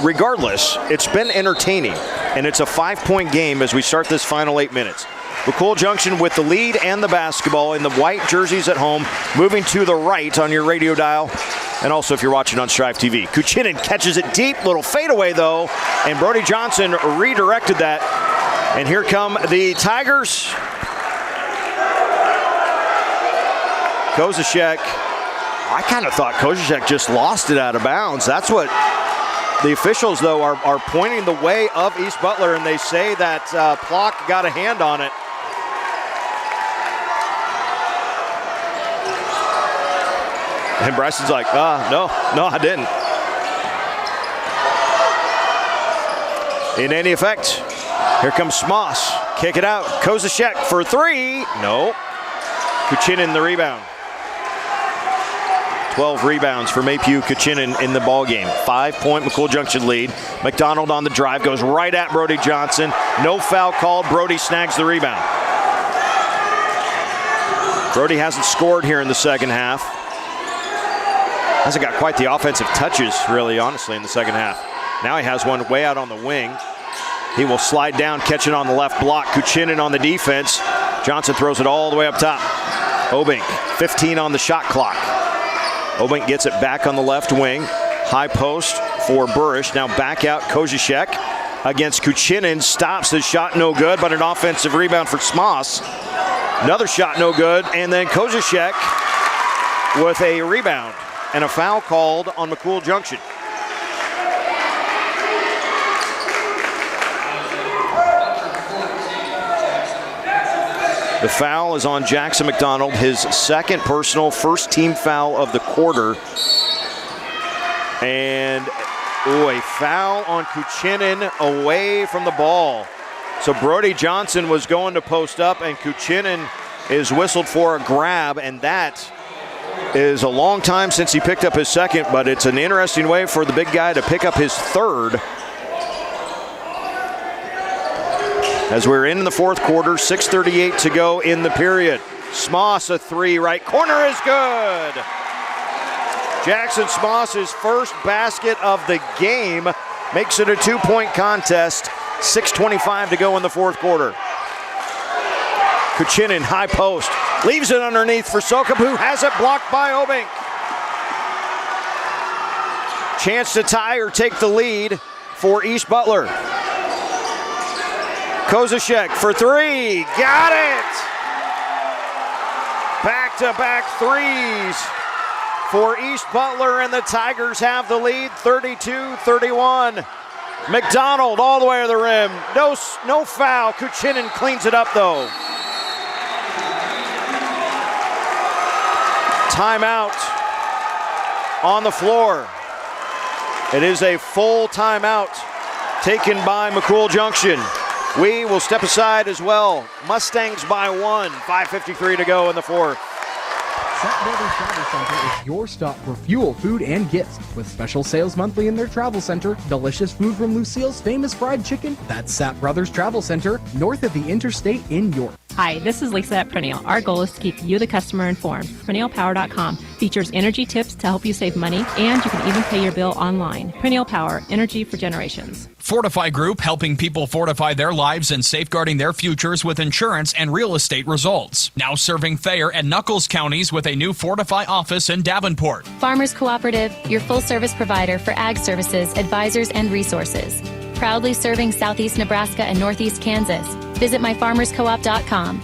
Regardless, it's been entertaining, and it's a 5-point game as we start this final 8 minutes. McCool Junction with the lead and the basketball in the white jerseys at home, moving to the right on your radio dial, and also if you're watching on Strive TV. Kuchinin catches it deep, little fadeaway though, and Brody Johnson redirected that. And here come the Tigers. Kozashek, I kind of thought Kozashek just lost it out of bounds. That's what the officials, though, are pointing the way of East Butler, and they say that Plock got a hand on it. And Bryson's like, no, I didn't. In any effect, here comes Smoss. Kick it out. Kozashek for 3. No. Kuchinin the rebound. 12 rebounds for Maypew Kuchinin in the ballgame. 5-point McCool Junction lead. McDonald on the drive, goes right at Brody Johnson. No foul called. Brody snags the rebound. Brody hasn't scored here in the second half. Hasn't got quite the offensive touches, really, honestly, in the second half. Now he has one way out on the wing. He will slide down, catch it on the left block. Kuchinin on the defense. Johnson throws it all the way up top. Obink, 15 on the shot clock. Obink gets it back on the left wing. High post for Burish. Now back out Kozishek against Kuchinin. Stops his shot, no good, but an offensive rebound for Smoss. Another shot, no good, and then Kozishek with a rebound and a foul called on McCool Junction. The foul is on Jackson McDonald, his second personal, first team foul of the quarter. And a foul on Kuchinin away from the ball. So Brody Johnson was going to post up, and Kuchinin is whistled for a grab, and that is a long time since he picked up his second, but it's an interesting way for the big guy to pick up his third. As we're in the fourth quarter, 6:38 to go in the period. Smoss, a three, right corner is good. Jackson Smoss' first basket of the game makes it a 2-point contest. 6:25 to go in the fourth quarter. Kuchinin, high post, leaves it underneath for Sokup, who has it blocked by Obink. Chance to tie or take the lead for East Butler. Kozishek for three, got it! Back-to-back threes for East Butler, and the Tigers have the lead, 32-31. McDonald all the way to the rim, no foul. Kuchinin cleans it up though. Timeout on the floor. It is a full timeout taken by McCool Junction. We will step aside as well. Mustangs by 1, 5:53 to go in the fourth. Sapp Brothers Travel Center is your stop for fuel, food, and gifts. With special sales monthly in their travel center, delicious food from Lucille's famous fried chicken. That's Sapp Brothers Travel Center, north of the interstate in York. Hi, this is Lisa at Perennial. Our goal is to keep you, the customer, informed. PerennialPower.com features energy tips to help you save money, and you can even pay your bill online. Perennial Power, energy for generations. Fortify Group, helping people fortify their lives and safeguarding their futures with insurance and real estate results. Now serving Thayer and Nuckolls counties with a new Fortify office in Davenport. Farmers Cooperative, your full-service provider for ag services, advisors, and resources. Proudly serving Southeast Nebraska and Northeast Kansas. Visit myfarmerscoop.com.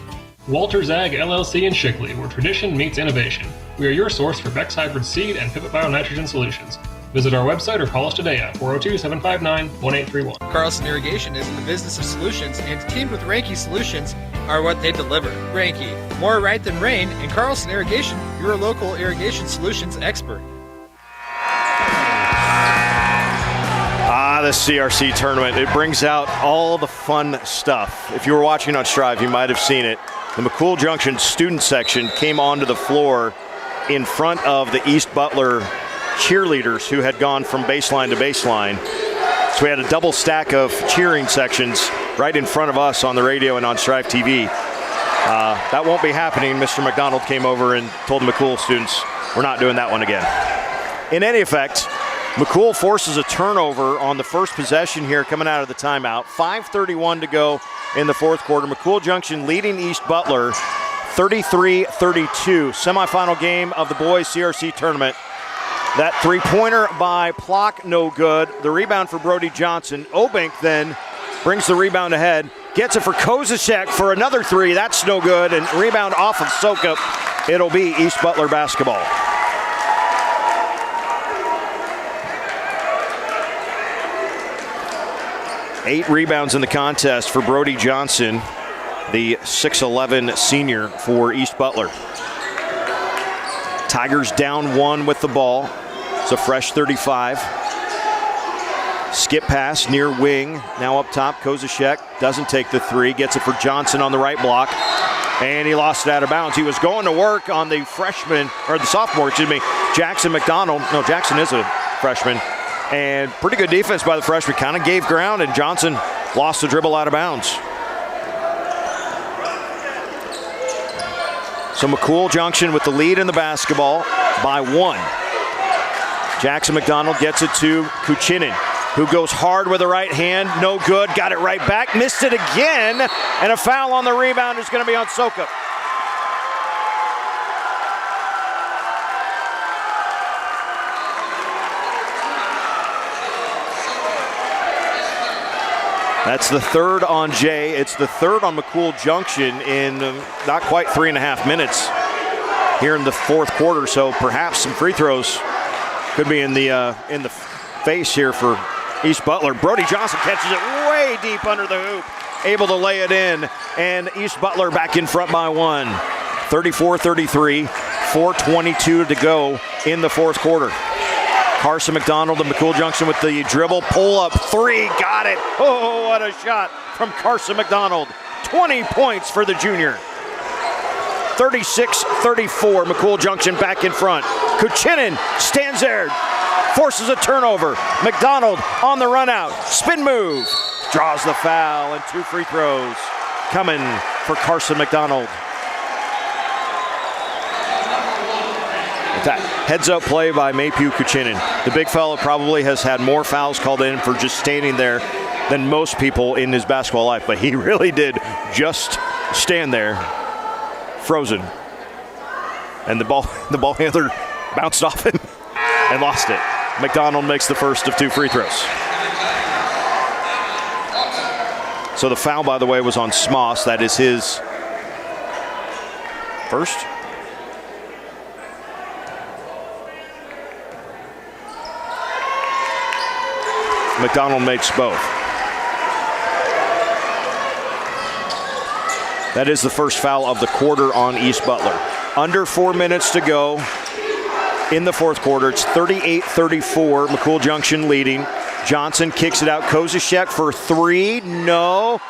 Walters Ag LLC in Shickley, where tradition meets innovation. We are your source for Beck's Hybrid Seed and Pivot Bio-Nitrogen Solutions. Visit our website or call us today at 402-759-1831. Carlson Irrigation is in the business of solutions, and teamed with Ranke Solutions are what they deliver. Ranke, more right than rain, and Carlson Irrigation, your local irrigation solutions expert. The CRC tournament, it brings out all the fun stuff. If you were watching on Strive, you might have seen it. The McCool Junction student section came onto the floor in front of the East Butler cheerleaders who had gone from baseline to baseline. So we had a double stack of cheering sections right in front of us on the radio and on Strive TV. That won't be happening. Mr. McDonald came over and told the McCool students, we're not doing that one again. In any effect, McCool forces a turnover on the first possession here coming out of the timeout. 5:31 to go in the fourth quarter. McCool Junction leading East Butler 33-32. Semifinal game of the boys CRC tournament. That three-pointer by Plock, no good. The rebound for Brody Johnson. Obink then brings the rebound ahead. Gets it for Kozishek for another three. That's no good. And rebound off of Sokup. It'll be East Butler basketball. Eight rebounds in the contest for Brody Johnson, the 6'11 senior for East Butler. Tigers down one with the ball. It's a fresh 35. Skip pass near wing. Now up top, Kozishek doesn't take the three. Gets it for Johnson on the right block. And he lost it out of bounds. He was going to work on the freshman, or the sophomore, excuse me, Jackson McDonald. No, Jackson is a freshman. And pretty good defense by the freshman. Kind of gave ground, and Johnson lost the dribble out of bounds. So McCool Junction with the lead in the basketball by 1. Jackson McDonald gets it to Kuchinin. who goes hard with the right hand. No good. Got it right back. Missed it again. And a foul on the rebound is going to be on Sokup. That's the third on Jay. It's the third on McCool Junction in not quite 3.5 minutes here in the fourth quarter. So perhaps some free throws could be in the face here for East Butler. Brody Johnson catches it way deep under the hoop, able to lay it in, and East Butler back in front by 1. 34-33, 4:22 to go in the fourth quarter. Carson McDonald and McCool Junction with the dribble, pull up three, got it. Oh, what a shot from Carson McDonald. 20 points for the junior. 36-34, McCool Junction back in front. Kuchinin stands there, forces a turnover. McDonald on the run out, spin move, draws the foul, and 2 free throws coming for Carson McDonald. That heads-up play by Maypew Kuchinin. The big fella probably has had more fouls called in for just standing there than most people in his basketball life, but he really did just stand there, frozen. And the ball handler bounced off him and lost it. McDonald makes the first of 2 free throws. So the foul, by the way, was on Smoss. That is his first. McDonald makes both. That is the first foul of the quarter on East Butler. Under 4 minutes to go in the fourth quarter. It's 38-34, McCool Junction leading. Johnson kicks it out. Kozishek for 3. No.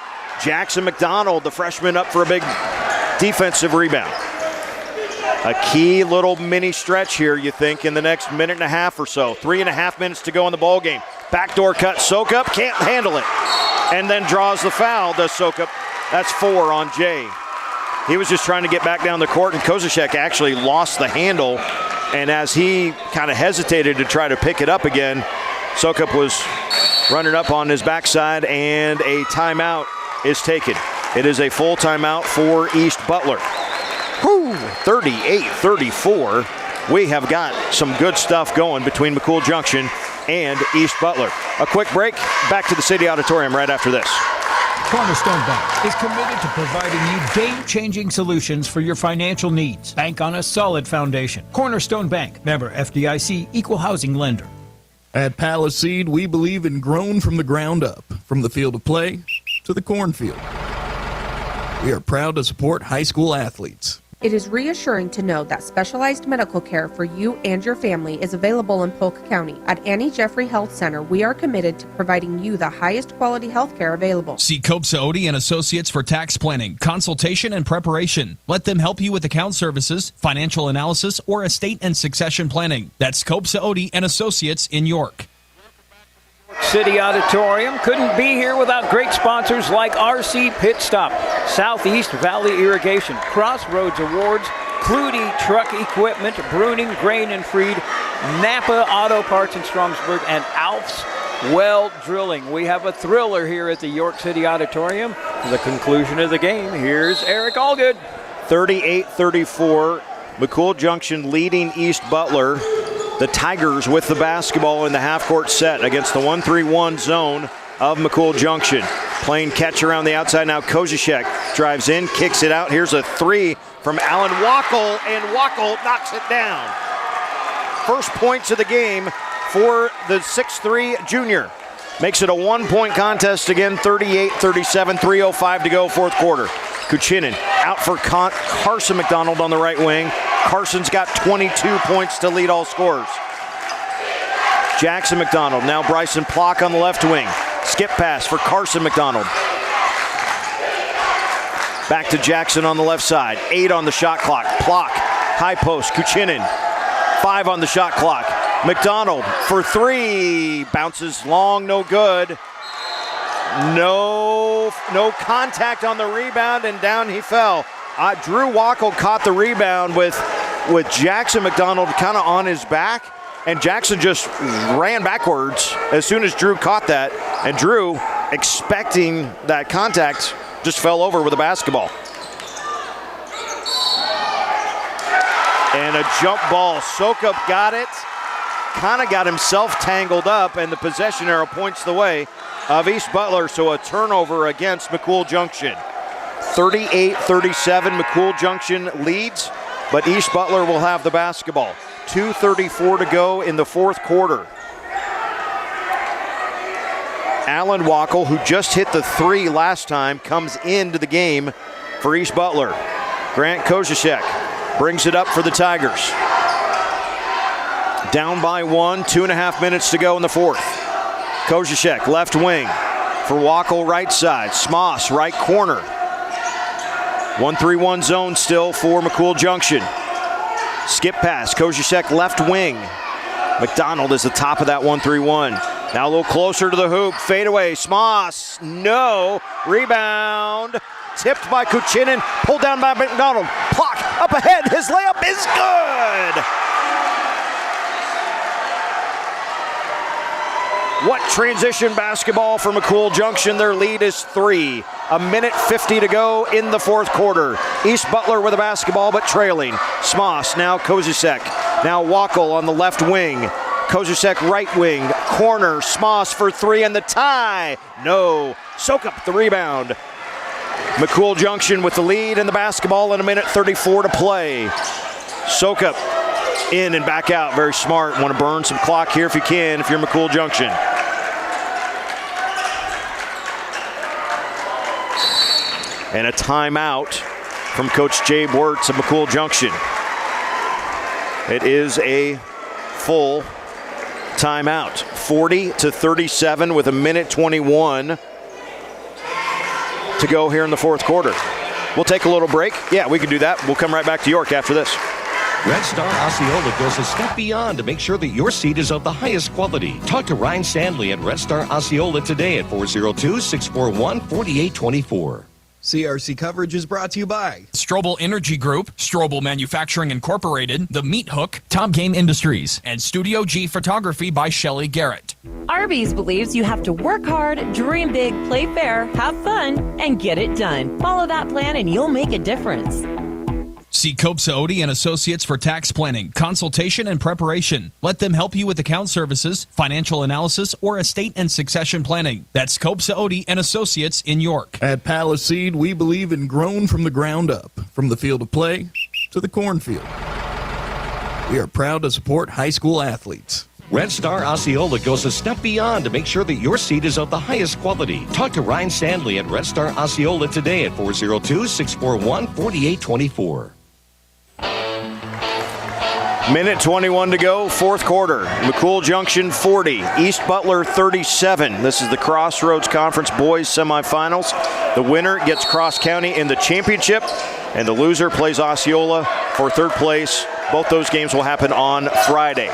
Jackson McDonald, the freshman, up for a big defensive rebound. A key little mini stretch here, you think, in the next minute and a half or so. 3.5 minutes to go in the ball game. Backdoor cut, Sokup can't handle it. And then draws the foul, does Sokup. That's 4 on Jay. He was just trying to get back down the court, and Kozishek actually lost the handle. And as he kind of hesitated to try to pick it up again, Sokup was running up on his backside, and a timeout is taken. It is a full timeout for East Butler. 38-34. We have got some good stuff going between McCool Junction and East Butler. A quick break. Back to the City Auditorium right after this. Cornerstone Bank is committed to providing you game-changing solutions for your financial needs. Bank on a solid foundation. Cornerstone Bank, member FDIC, equal housing lender. At Paliseed, we believe in grown from the ground up, from the field of play to the cornfield. We are proud to support high school athletes. It is reassuring to know that specialized medical care for you and your family is available in Polk County. At Annie Jeffrey Health Center, we are committed to providing you the highest quality health care available. See Copsa Odie and Associates for tax planning, consultation, and preparation. Let them help you with account services, financial analysis, or estate and succession planning. That's Copsa Odie and Associates in York. City Auditorium couldn't be here without great sponsors like RC Pit Stop, Southeast Valley Irrigation, Crossroads Awards, Clutie Truck Equipment, Bruning, Grain and Freed, Napa Auto Parts in Strongsburg, and Alf's Well Drilling. We have a thriller here at the York City Auditorium. For the conclusion of the game, here's Eric Allgood. 38-34, McCool Junction leading East Butler. The Tigers with the basketball in the half-court set against the 1-3-1 zone of McCool Junction. Playing catch around the outside now. Kozishek drives in, kicks it out. Here's a 3 from Alan Wackel, and Wackel knocks it down. First points of the game for the 6'3 junior. Makes it a 1-point contest again, 38-37, 3:05 to go, fourth quarter. Kuchinin out for Carson McDonald on the right wing. Carson's got 22 points to lead all scorers. Jackson McDonald, now Bryson Plock on the left wing. Skip pass for Carson McDonald. Back to Jackson on the left side. 8 on the shot clock. Plock, high post, Kuchinin. 5 on the shot clock. McDonald for 3. Bounces long, no good. No contact on the rebound, and down he fell. Drew Wackel caught the rebound with Jackson McDonald kind of on his back, and Jackson just ran backwards as soon as Drew caught that, and Drew, expecting that contact, just fell over with a basketball. And a jump ball. Sokup got it, kind of got himself tangled up, and the possession arrow points the way of East Butler, so a turnover against McCool Junction. 38-37, McCool Junction leads, but East Butler will have the basketball. 2:34 to go in the fourth quarter. Alan Wackel, who just hit the three last time, comes into the game for East Butler. Grant Kozicek brings it up for the Tigers. Down by 1, 2.5 minutes to go in the fourth. Kozicek, left wing for Wackel, right side. Smoss, right corner. 1-3-1 zone still for McCool Junction. Skip pass, Kozicek, left wing. McDonald is the top of that 1-3-1. Now a little closer to the hoop. Fadeaway, Smoss, no. Rebound. Tipped by Kuchinin, pulled down by McDonald. Clock up ahead, his layup is good. What transition basketball for McCool Junction. Their lead is 3. 1:50 to go in the fourth quarter. East Butler with a basketball, but trailing. Smoss, now Kozicek. Now Wackel on the left wing. Kozicek right wing. Corner, Smoss for 3 and the tie. No. Sokup the rebound. McCool Junction with the lead and the basketball in 1:34 to play. Sokup in and back out. Very smart. Want to burn some clock here if you can, if you're McCool Junction. And a timeout from Coach Jabe Wirtz of McCool Junction. It is a full timeout. 40-37 with 1:21 to go here in the fourth quarter. We'll take a little break. Yeah, we can do that. We'll come right back to York after this. Red Star Osceola goes a step beyond to make sure that your seat is of the highest quality. Talk to Ryan Sandley at Red Star Osceola today at 402-641-4824. CRC coverage is brought to you by Strobel Energy Group, Strobel Manufacturing Incorporated, The Meat Hook, Top Game Industries, and Studio G Photography by Shelley Garrett. Arby's believes you have to work hard, dream big, play fair, have fun, and get it done. Follow that plan and you'll make a difference. See Copsa Odie and Associates for tax planning, consultation, and preparation. Let them help you with account services, financial analysis, or estate and succession planning. That's Copsa Odie and Associates in York. At Palace we believe in grown from the ground up, from the field of play to the cornfield. We are proud to support high school athletes. Red Star Osceola goes a step beyond to make sure that your seat is of the highest quality. Talk to Ryan Sandley at Red Star Osceola today at 402-641-4824. 1:21 to go, fourth quarter. McCool Junction 40, East Butler 37. This is the Crossroads Conference Boys Semifinals. The winner gets Cross County in the championship, and the loser plays Osceola for third place. Both those games will happen on Friday.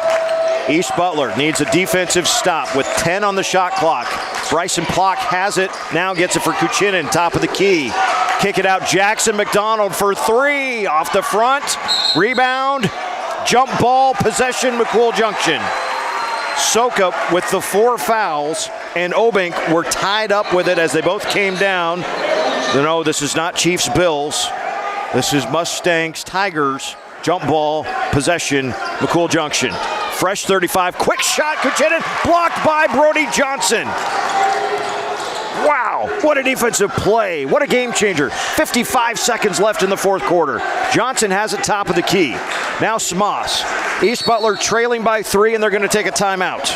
East Butler needs a defensive stop with 10 on the shot clock. Bryson Plock has it, now gets it for Kuchinin, top of the key. Kick it out, Jackson McDonald for 3, off the front. Rebound, jump ball, possession, McCool Junction. Sokup with the 4 fouls, and Obink were tied up with it as they both came down. No, this is not Chiefs Bills. This is Mustangs Tigers. Jump ball, possession, McCool Junction. Fresh 35, quick shot, Kuchinin, blocked by Brody Johnson. Wow, what a defensive play. What a game changer. 55 seconds left in the fourth quarter. Johnson has it top of the key. Now Smoss. East Butler trailing by 3, and they're going to take a timeout.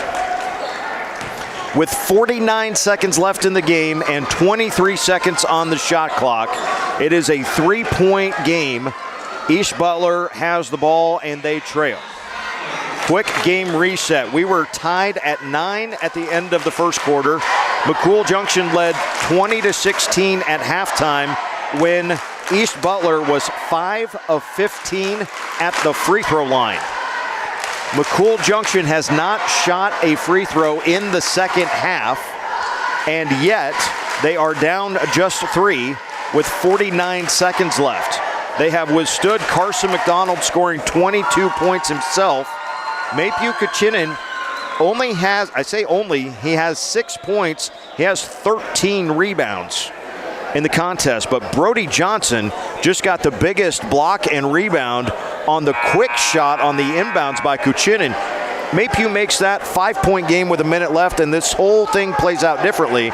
With 49 seconds left in the game and 23 seconds on the shot clock, it is a 3-point game. East Butler has the ball, and they trail. Quick game reset. We were tied at 9 at the end of the first quarter. McCool Junction led 20-16 at halftime when East Butler was 5 of 15 at the free throw line. McCool Junction has not shot a free throw in the second half, and yet they are down just 3 with 49 seconds left. They have withstood Carson McDonald scoring 22 points himself Maypew Kuchinen only has, I say only, he has 6 points. He has 13 rebounds in the contest. But Brody Johnson just got the biggest block and rebound on the quick shot on the inbounds by Kuchinen. Maypew makes that 5-point game with a minute left, and this whole thing plays out differently.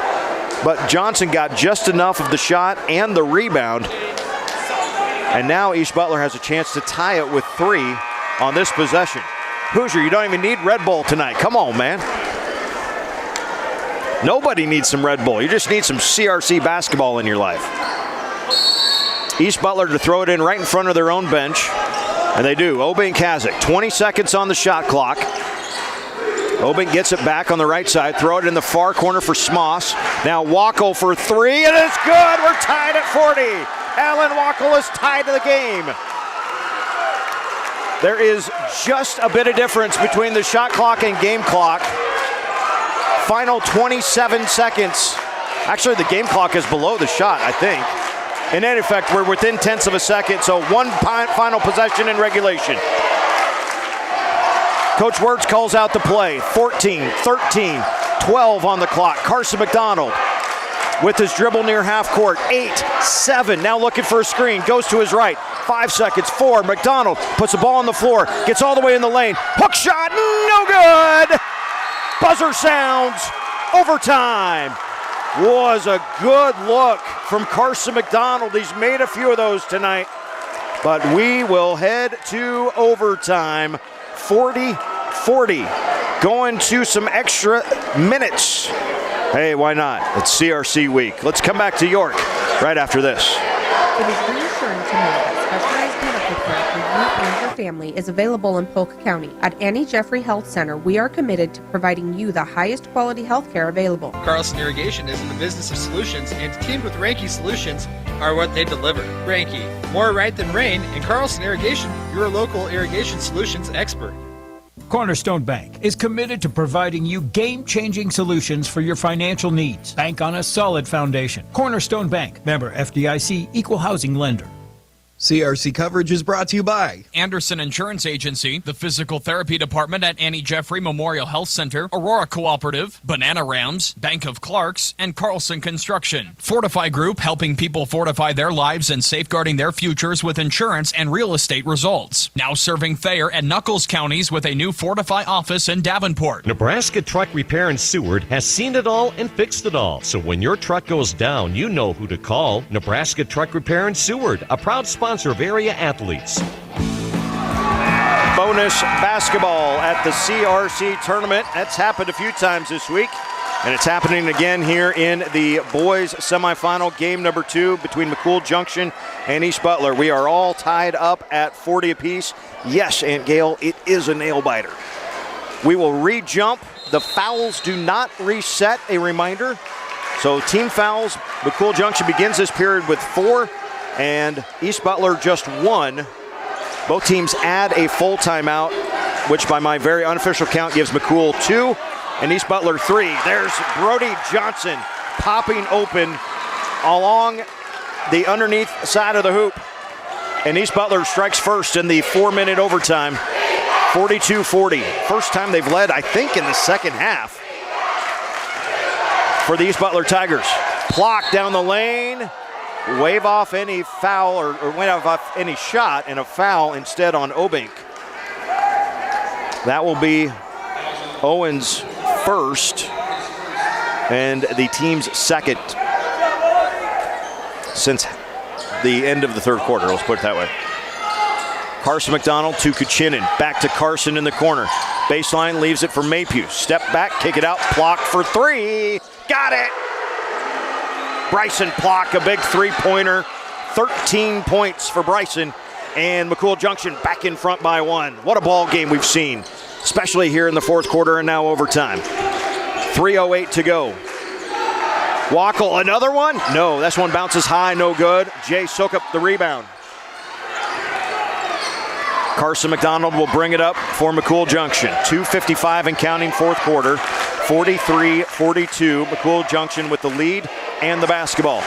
But Johnson got just enough of the shot and the rebound. And now East Butler has a chance to tie it with 3 on this possession. Hoosier, you don't even need Red Bull tonight. Come on, man. Nobody needs some Red Bull. You just need some CRC basketball in your life. East Butler to throw it in right in front of their own bench. And they do. Obink has it. 20 seconds on the shot clock. Obink gets it back on the right side. Throw it in the far corner for Smoss. Now Wackel for 3, and it's good. We're tied at 40. Alan Wackel is tied to the game. There is just a bit of difference between the shot clock and game clock. Final 27 seconds. Actually, the game clock is below the shot, I think. In any effect, we're within tenths of a second, so one final possession in regulation. Coach Wirtz calls out the play. 14, 13, 12 on the clock. Carson McDonald with his dribble near half court. 8, 7, now looking for a screen. Goes to his right. 5 seconds, 4. McDonald puts the ball on the floor. Gets all the way in the lane. Hook shot, no good! Buzzer sounds. Overtime. Was a good look from Carson McDonald. He's made a few of those tonight. But we will head to overtime. 40-40. Going to some extra minutes. Hey, why not? It's CRC week. Let's come back to York right after this. It is reassuring to know that specialized medical care for you and your family is available in Polk County. At Annie Jeffrey Health Center, we are committed to providing you the highest quality health care available. Carlson Irrigation is in the business of solutions, and teamed with Ranky Solutions are what they deliver. Ranky, more right than rain, and Carlson Irrigation, your local irrigation solutions expert. Cornerstone Bank is committed to providing you game-changing solutions for your financial needs. Bank on a solid foundation. Cornerstone Bank, member FDIC, equal housing lender. CRC coverage is brought to you by Anderson Insurance Agency, the Physical Therapy Department at Annie Jeffrey Memorial Health Center, Aurora Cooperative, Banana Rams, Bank of Clarks, and Carlson Construction. Fortify Group, helping people fortify their lives and safeguarding their futures with insurance and real estate results. Now serving Thayer and Nuckolls counties with a new Fortify office in Davenport. Nebraska Truck Repair in Seward has seen it all and fixed it all. So when your truck goes down, you know who to call. Nebraska Truck Repair in Seward, a proud sponsor of area athletes. Bonus basketball at the CRC tournament. That's happened a few times this week, and it's happening again here in the boys semifinal, game number 2 between McCool Junction and East Butler. We are all tied up at 40 apiece. Yes, Aunt Gail, it is a nail biter. We will re-jump. The fouls do not reset, a reminder. So team fouls. McCool Junction begins this period with 4. And East Butler just 1. Both teams add a full timeout, which by my very unofficial count gives McCool 2 and East Butler 3. There's Brody Johnson popping open along the underneath side of the hoop. And East Butler strikes first in the 4-minute overtime, 42-40. First time they've led, I think, in the second half for the East Butler Tigers. Plock down the lane. Wave off any foul or wave off any shot, and a foul instead on Obink. That will be Owens' first and the team's second since the end of the third quarter, let's put it that way. Carson McDonald to Kuchinen, back to Carson in the corner. Baseline, leaves it for Maypew. Step back, kick it out, Plock for 3. Got it! Bryson Plock, a big three-pointer. 13 points for Bryson. And McCool Junction back in front by 1. What a ball game we've seen, especially here in the fourth quarter and now overtime. 3:08 to go. Wackel, another one? No, this one bounces high, no good. Jay soak up the rebound. Carson McDonald will bring it up for McCool Junction. 2:55 and counting, fourth quarter. 43-42. McCool Junction with the lead and the basketball.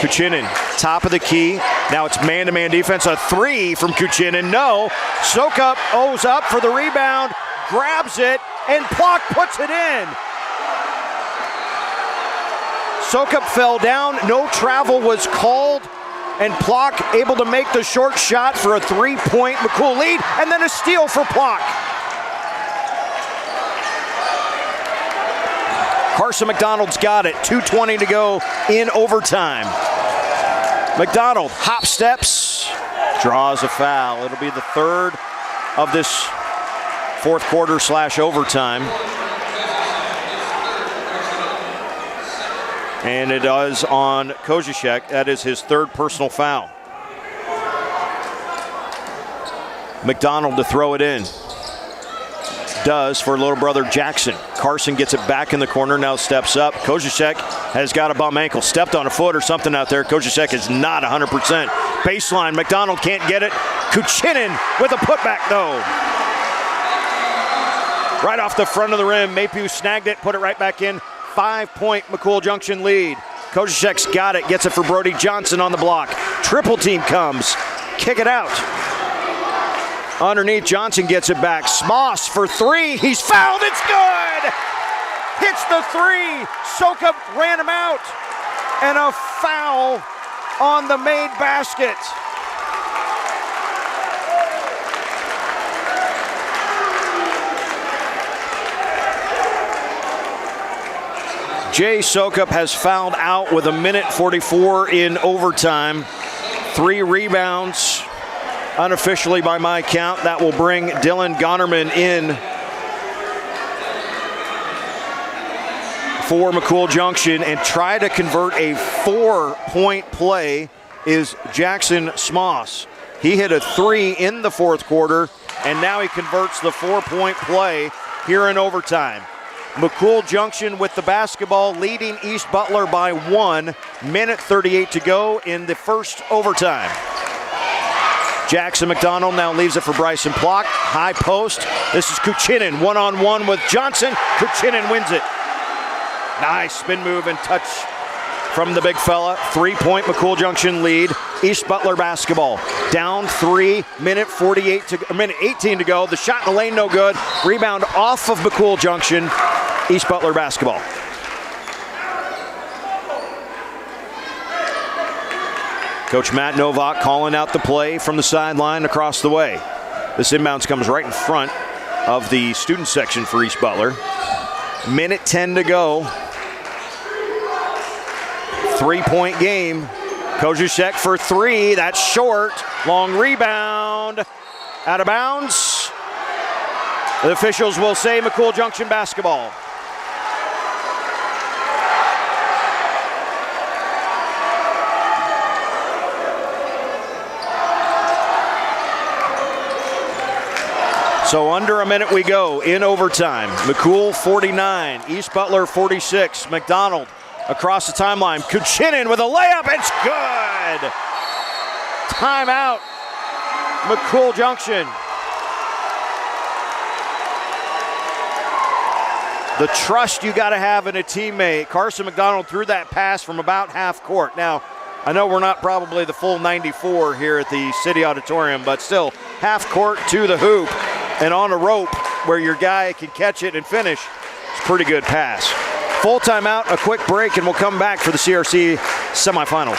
Kuchinen, top of the key, Now it's man-to-man defense. A three from Kuchinin. No. Sokup owes up for the rebound, grabs it, and Plock puts it in. Sokup fell down. No travel was called. And Plock able to make the short shot for a three-point McCool lead, and then a steal for Plock. Carson McDonald's got it. 2:20 to go in overtime. McDonald hop steps, draws a foul. It'll be the third of this fourth quarter / overtime. And it is on Kozicek. That is his third personal foul. McDonald to throw it in. Does for little brother Jackson. Carson gets it back in the corner, now steps up. Kozicek has got a bum ankle. Stepped on a foot or something out there. Kozicek is not 100%. Baseline, McDonald can't get it. Kuchinin with a putback though. Right off the front of the rim. Maypew snagged it, put it right back in. 5-point McCool Junction lead. Kozicek's got it, gets it for Brody Johnson on the block. Triple team comes, kick it out. Underneath, Johnson gets it back. Smoss for three, he's fouled, it's good! Hits the three, Sokup ran him out. And a foul on the made basket. Jay Sokup has fouled out with 1:44 in overtime. 3 rebounds, unofficially by my count. That will bring Dylan Gonnerman in for McCool Junction, and try to convert a 4-point play is Jackson Smoss. He hit a 3 in the fourth quarter, and now he converts the 4-point play here in overtime. McCool Junction with the basketball, leading East Butler by 1. 1:38 to go in the first overtime. Jackson McDonald now leaves it for Bryson Plock. High post. This is Kuchinin one-on-one with Johnson. Kuchinin wins it. Nice spin move and touch from the big fella. 3-point McCool Junction lead. East Butler basketball. Down 3, minute 18 to go. The shot in the lane no good. Rebound off of McCool Junction. East Butler basketball. Coach Matt Novak calling out the play from the sideline across the way. This inbounds comes right in front of the student section for East Butler. Minute 10 to go. 3-point game. Kozicek for 3. That's short. Long rebound. Out of bounds. The officials will say McCool Junction basketball. So under a minute we go in overtime. McCool 49, East Butler 46. McDonald across the timeline. Kuchinin with a layup. It's good. Timeout. McCool Junction. The trust you got to have in a teammate. Carson McDonald threw that pass from about half court. Now, I know we're not probably the full 94 here at the City Auditorium, but still half court to the hoop and on a rope where your guy can catch it and finish. It's a pretty good pass. Full timeout, a quick break, and we'll come back for the CRC semifinals.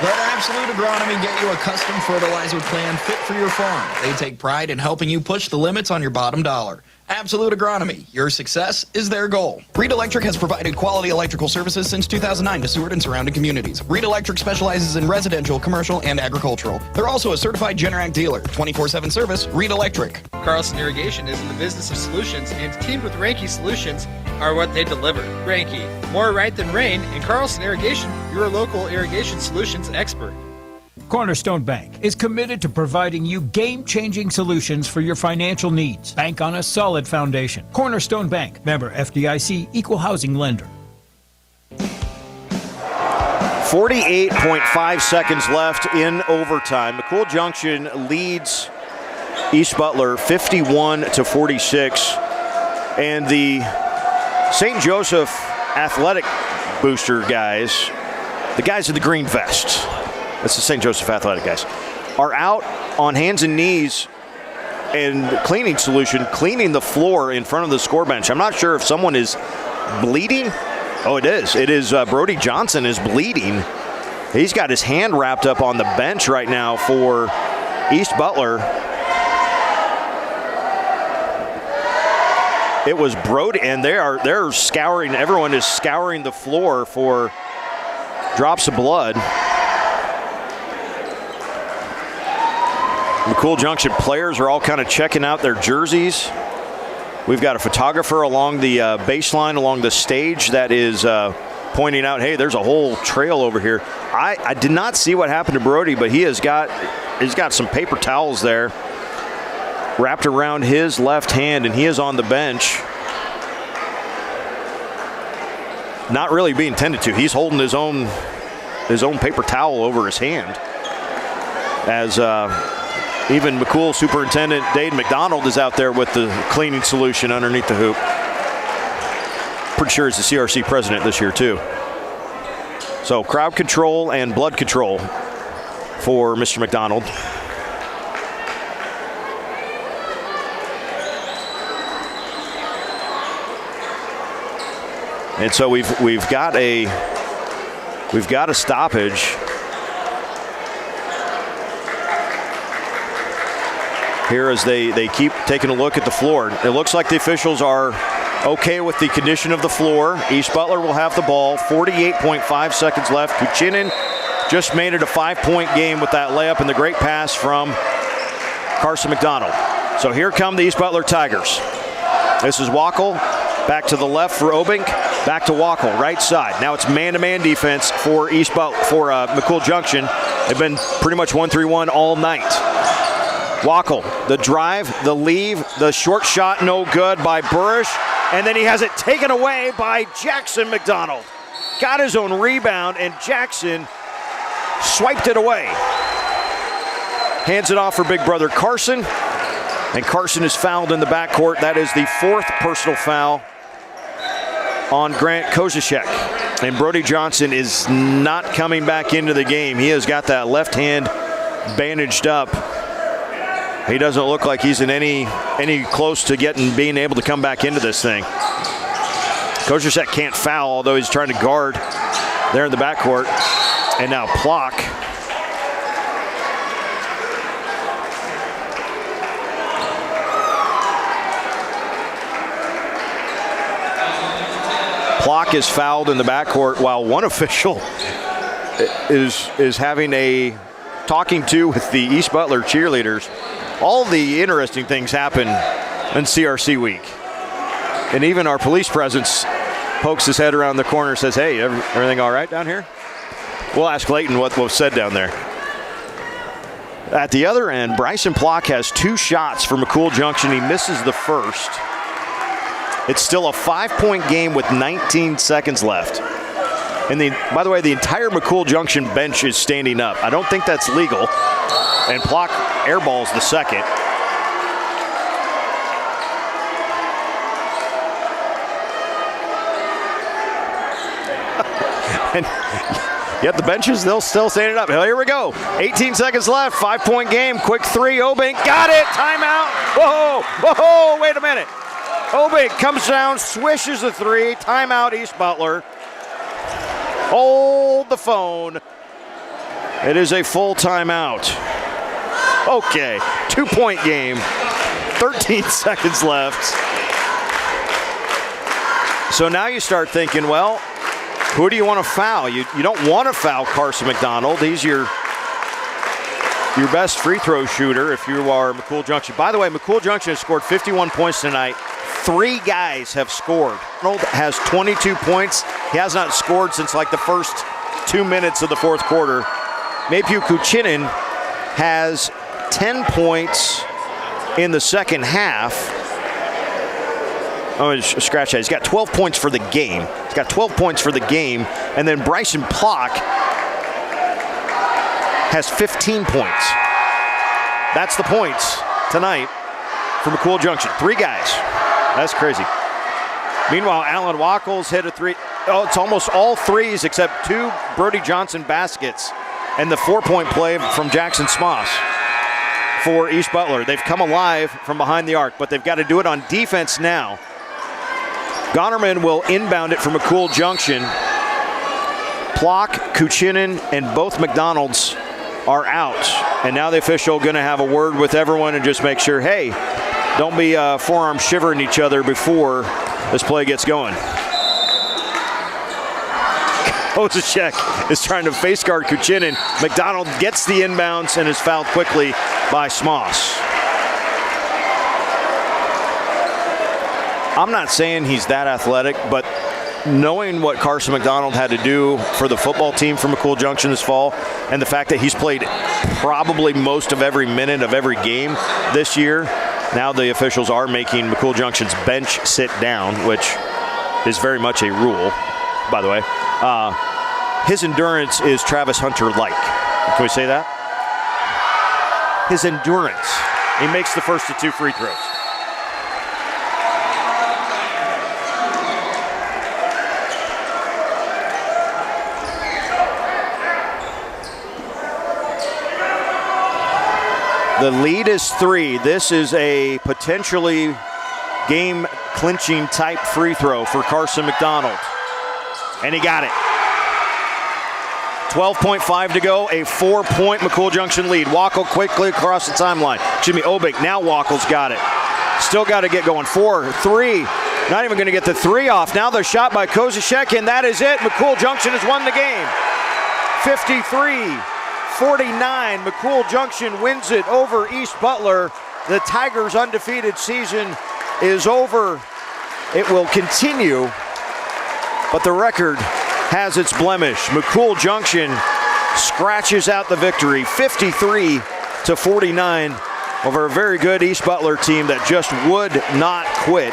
Let Absolute Agronomy get you a custom fertilizer plan fit for your farm. They take pride in helping you push the limits on your bottom dollar. Absolute Agronomy, your success is their goal. Reed Electric has provided quality electrical services since 2009 to Seward and surrounding communities. Reed Electric specializes in residential, commercial, and agricultural. They're also a certified Generac dealer. 24/7 service, Reed Electric. Carlson Irrigation is in the business of solutions, and teamed with Ranke Solutions are what they deliver. Ranke, more right than rain, and Carlson Irrigation, your local irrigation solutions expert. Cornerstone Bank is committed to providing you game-changing solutions for your financial needs. Bank on a solid foundation. Cornerstone Bank, member FDIC, equal housing lender. 48.5 seconds left in overtime. McCool Junction leads East Butler 51-46. And the St. Joseph athletic booster guys, the guys in the green vests, That's the St. Joseph Athletic guys, are out on hands and knees and cleaning solution, cleaning the floor in front of the score bench. I'm not sure if someone is bleeding. Oh, it is. It is Brody Johnson is bleeding. He's got his hand wrapped up on the bench right now for East Butler. It was Brody, and they're scouring. Everyone is scouring the floor for drops of blood. McCool Junction players are all kind of checking out their jerseys. We've got a photographer along the baseline, along the stage, that is pointing out, hey, there's a whole trail over here. I did not see what happened to Brody, but he's got some paper towels there wrapped around his left hand, and he is on the bench. Not really being tended to. He's holding his own paper towel over his hand. As even McCool Superintendent Dade McDonald is out there with the cleaning solution underneath the hoop. Pretty sure he's the CRC president this year too. So crowd control and blood control for Mr. McDonald. And so we've got a stoppage here as they keep taking a look at the floor. It looks like the officials are okay with the condition of the floor. East Butler will have the ball. 48.5 seconds left. Kuchinin just made it a 5-point game with that layup and the great pass from Carson McDonald. So here come the East Butler Tigers. This is Wackel. Back to the left for Obink. Back to Wackel, right side. Now it's man-to-man defense for McCool Junction. They've been pretty much 1-3-1 all night. Wackel, the drive, the leave, the short shot, no good by Burrish. And then he has it taken away by Jackson McDonald. Got his own rebound, and Jackson swiped it away. Hands it off for big brother Carson. And Carson is fouled in the backcourt. That is the 4th personal foul on Grant Kozishek. And Brody Johnson is not coming back into the game. He has got that left hand bandaged up. He doesn't look like he's in any close to being able to come back into this thing. Kozishek can't foul, although he's trying to guard there in the backcourt. And now Plock. Plock is fouled in the backcourt while one official is having a talking to with the East Butler cheerleaders. All the interesting things happen in CRC week. And even our police presence pokes his head around the corner and says, hey, everything all right down here? We'll ask Leighton what was said down there. At the other end, Bryson Plock has 2 shots for McCool Junction. He misses the first. It's still a 5-point game with 19 seconds left. And by the way, the entire McCool Junction bench is standing up. I don't think that's legal. And Plock airballs the second. And yet the benches, they'll still stand it up. Here we go. 18 seconds left. 5-point game. Quick 3. Obink got it. Timeout. Whoa, wait a minute. Obink comes down, swishes the 3. Timeout, East Butler. Hold the phone. It is a full timeout. Okay, 2-point game. 13 seconds left. So now you start thinking, well, who do you want to foul? You don't want to foul Carson McDonald. He's your best free throw shooter if you are McCool Junction. By the way, McCool Junction has scored 51 points tonight. 3 guys have scored. Arnold has 22 points. He has not scored since like the first 2 minutes of the 4th quarter. Maypew Kuchinin has 10 points in the second half. Oh, scratch that. He's got 12 points for the game. He's got 12 points for the game. And then Bryson Plock has 15 points. That's the points tonight for McCool Junction. 3 guys. That's crazy. Meanwhile, Alan Wackel's hit a 3. Oh, it's almost all 3s except 2 Brody Johnson baskets And the 4-point play from Jackson Smoss for East Butler. They've come alive from behind the arc, but they've got to do it on defense now. Gonnerman will inbound it from McCool Junction. Plock, Kuchinin, and both McDonald's are out. And now the official going to have a word with everyone and just make sure, hey, don't be forearm shivering each other before this play gets going. Kozachek is trying to face guard Kuchinin. McDonald gets the inbounds and is fouled quickly by Smoss. I'm not saying he's that athletic, but knowing what Carson McDonald had to do for the football team for McCool Junction this fall, and the fact that he's played probably most of every minute of every game this year, now the officials are making McCool Junction's bench sit down, which is very much a rule, by the way. His endurance is Travis Hunter-like. Can we say that? His endurance. He makes the first of 2 free throws. The lead is 3. This is a potentially game-clinching type free throw for Carson McDonald. And he got it. 12.5 to go, a 4-point McCool Junction lead. Wackel quickly across the timeline. Obick, now Wackel's got it. Still got to get going. 4, 3, not even going to get the 3 off. Now the shot by Kozachek, and that is it. McCool Junction has won the game. 53-49. McCool Junction wins it over East Butler. The Tigers' undefeated season is over. It will continue, but the record has its blemish. McCool Junction scratches out the victory, 53-49 over a very good East Butler team that just would not quit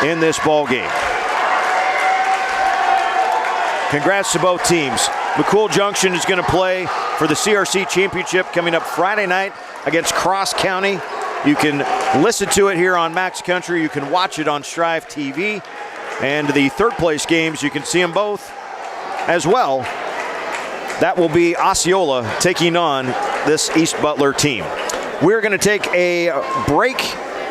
in this ball game. Congrats to both teams. McCool Junction is going to play for the CRC Championship coming up Friday night against Cross County. You can listen to it here on Max Country. You can watch it on Strive TV. And the third place games, you can see them both as well. That will be Osceola taking on this East Butler team. We're going to take a break,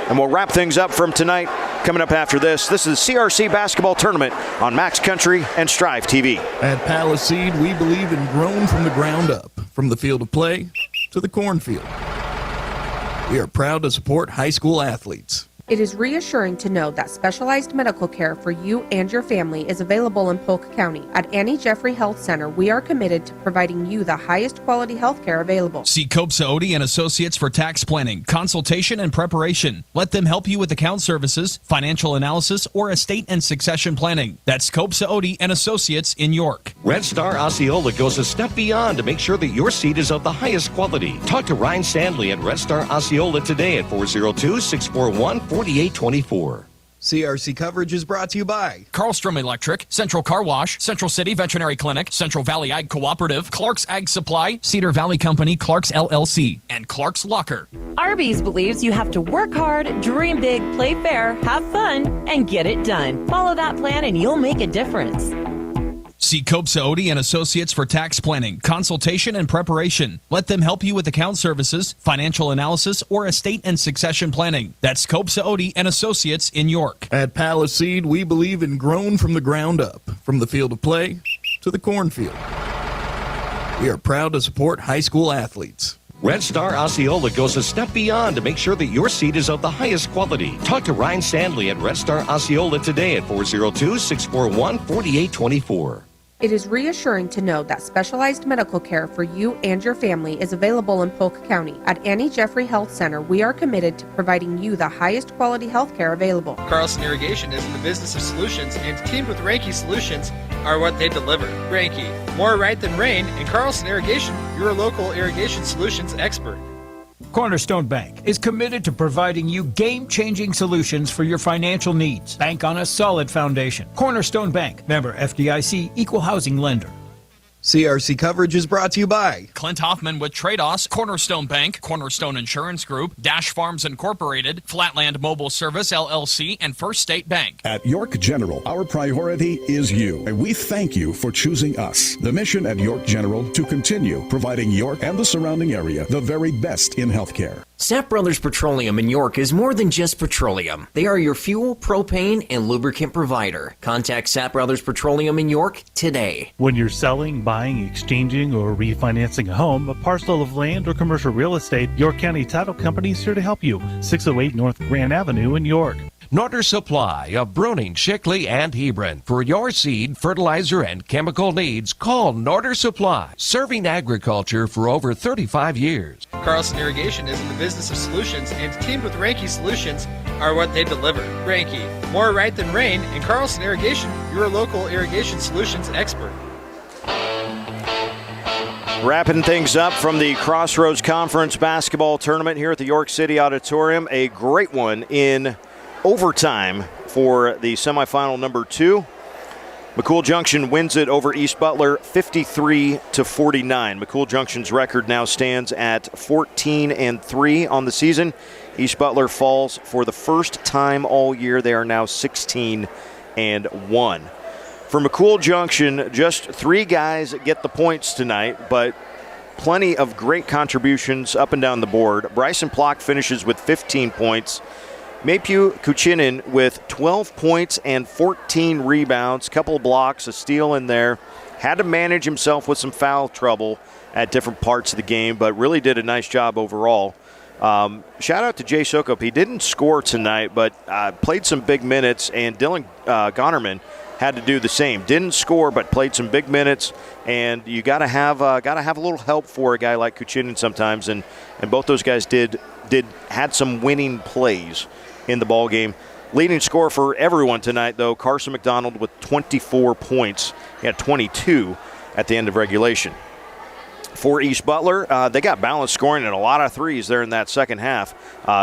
and we'll wrap things up from tonight. Coming up after this, this is the CRC basketball tournament on Max Country and Strive TV. At Palisade, we believe in grown from the ground up, from the field of play to the cornfield. We are proud to support high school athletes. It is reassuring to know that specialized medical care for you and your family is available in Polk County. At Annie Jeffrey Health Center, we are committed to providing you the highest quality health care available. See Kopsa Odie and Associates for tax planning, consultation, and preparation. Let them help you with account services, financial analysis, or estate and succession planning. That's Kopsa Odie and Associates in York. Red Star Osceola goes a step beyond to make sure that your seat is of the highest quality. Talk to Ryan Stanley at Red Star Osceola today at 402-641-4824. CRC coverage is brought to you by Carlstrom Electric, Central Car Wash, Central City Veterinary Clinic, Central Valley Ag Cooperative, Clark's Ag Supply, Cedar Valley Company, Clark's LLC, and Clark's Locker. Arby's believes you have to work hard, dream big, play fair, have fun, and get it done. Follow that plan and you'll make a difference. See Kopsa Odie and Associates for tax planning, consultation, and preparation. Let them help you with account services, financial analysis, or estate and succession planning. That's Kopsa Odie and Associates in York. At Palisade, we believe in grown from the ground up, from the field of play to the cornfield. We are proud to support high school athletes. Red Star Osceola goes a step beyond to make sure that your seat is of the highest quality. Talk to Ryan Stanley at Red Star Osceola today at 402-641-4824. It is reassuring to know that specialized medical care for you and your family is available in Polk County. At Annie Jeffrey Health Center, we are committed to providing you the highest quality health care available. Carlson Irrigation is in the business of solutions, and teamed with Ranke Solutions are what they deliver. Ranke, more right than rain, and Carlson Irrigation, your local irrigation solutions expert. Cornerstone Bank is committed to providing you game-changing solutions for your financial needs. Bank on a solid foundation. Cornerstone Bank, member FDIC, equal housing lender. CRC coverage is brought to you by Clint Hoffman with Trados, Cornerstone Bank, Cornerstone Insurance Group, Dash Farms Incorporated, Flatland Mobile Service LLC, and First State Bank. At York General, our priority is you, and we thank you for choosing us. The mission at York General to continue providing York and the surrounding area the very best in healthcare. Sapp Brothers Petroleum in York is more than just petroleum. They are your fuel, propane, and lubricant provider. Contact Sapp Brothers Petroleum in York today. When you're selling, buying, exchanging, or refinancing a home, a parcel of land, or commercial real estate, York County Title Company is here to help you. 608 North Grand Avenue in York. Norder Supply of Bruning, Shickley, and Hebron. For your seed, fertilizer, and chemical needs, call Norder Supply, serving agriculture for over 35 years. Carlson Irrigation is in the business of solutions, and teamed with Ranky Solutions are what they deliver. Ranky, more right than rain, and Carlson Irrigation, your local irrigation solutions expert. Wrapping things up from the Crossroads Conference basketball tournament here at the York City Auditorium. A great one in overtime for the semifinal number 2. McCool Junction wins it over East Butler 53-49. McCool Junction's record now stands at 14-3 on the season. East Butler falls for the first time all year. They are now 16-1. For McCool Junction, just 3 guys get the points tonight, but plenty of great contributions up and down the board. Bryson Plock finishes with 15 points. Maypew Kuchinin with 12 points and 14 rebounds, couple of blocks, a steal in there. Had to manage himself with some foul trouble at different parts of the game, but really did a nice job overall. Shout out to Jay Sokop. He didn't score tonight, but played some big minutes, and Dylan Gonerman had to do the same. Didn't score, but played some big minutes, and you got to have a little help for a guy like Kuchinin sometimes, and both those guys had some winning plays in the ball game. Leading scorer for everyone tonight, though, Carson McDonald with 24 points. He had 22 at the end of regulation. For East Butler, they got balanced scoring and a lot of threes there in that second half.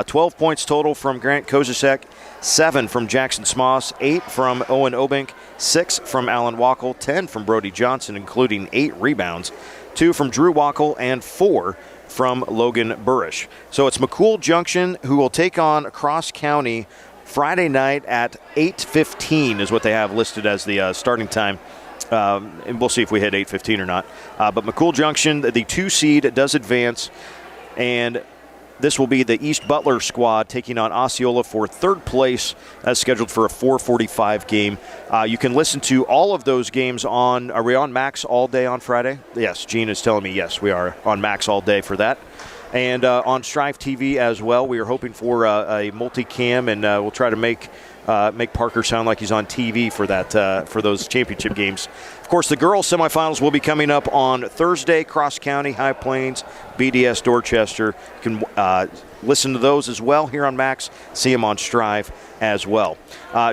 12 points total from Grant Kozasek, 7 from Jackson Smoss, 8 from Owen Obink, 6 from Alan Wackel, 10 from Brody Johnson, including 8 rebounds, 2 from Drew Wackel, and 4 from Logan Burrish. So it's McCool Junction who will take on Cross County Friday night at 8:15 is what they have listed as the starting time. And we'll see if we hit 8:15 or not. But McCool Junction, the 2 seed, does advance, and this will be the East Butler squad taking on Osceola for 3rd place. That's scheduled for a 4:45 game. You can listen to all of those games on – are we on Max all day on Friday? Yes, Gene is telling me yes, we are on Max all day for that. And on Strive TV as well. We are hoping for a multi-cam, and we'll try to make Parker sound like he's on TV for that for those championship games. Of course, the girls' semifinals will be coming up on Thursday. Cross County, High Plains, BDS Dorchester. You can listen to those as well here on Max. See them on Strive as well.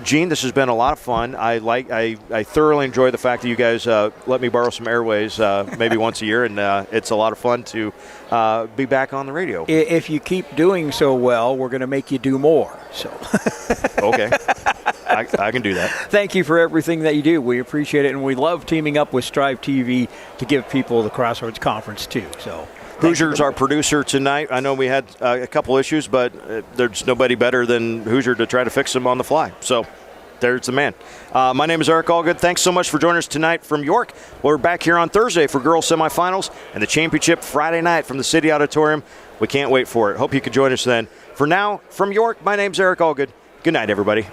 Gene, this has been a lot of fun. I thoroughly enjoy the fact that you guys let me borrow some airways maybe once a year, and it's a lot of fun to be back on the radio. If you keep doing so well, we're going to make you do more. So. Okay. I can do that. Thank you for everything that you do. We appreciate it, and we love teaming up with Strive TV to give people the Crossroads Conference too. So Hoosier's our producer tonight. I know we had a couple issues, but there's nobody better than Hoosier to try to fix them on the fly. So there's the man. My name is Eric Allgood. Thanks so much for joining us tonight from York. We're back here on Thursday for girls semifinals and the championship Friday night from the City Auditorium. We can't wait for it. Hope you can join us then. For now, from York, my name's Eric Allgood. Good night, everybody.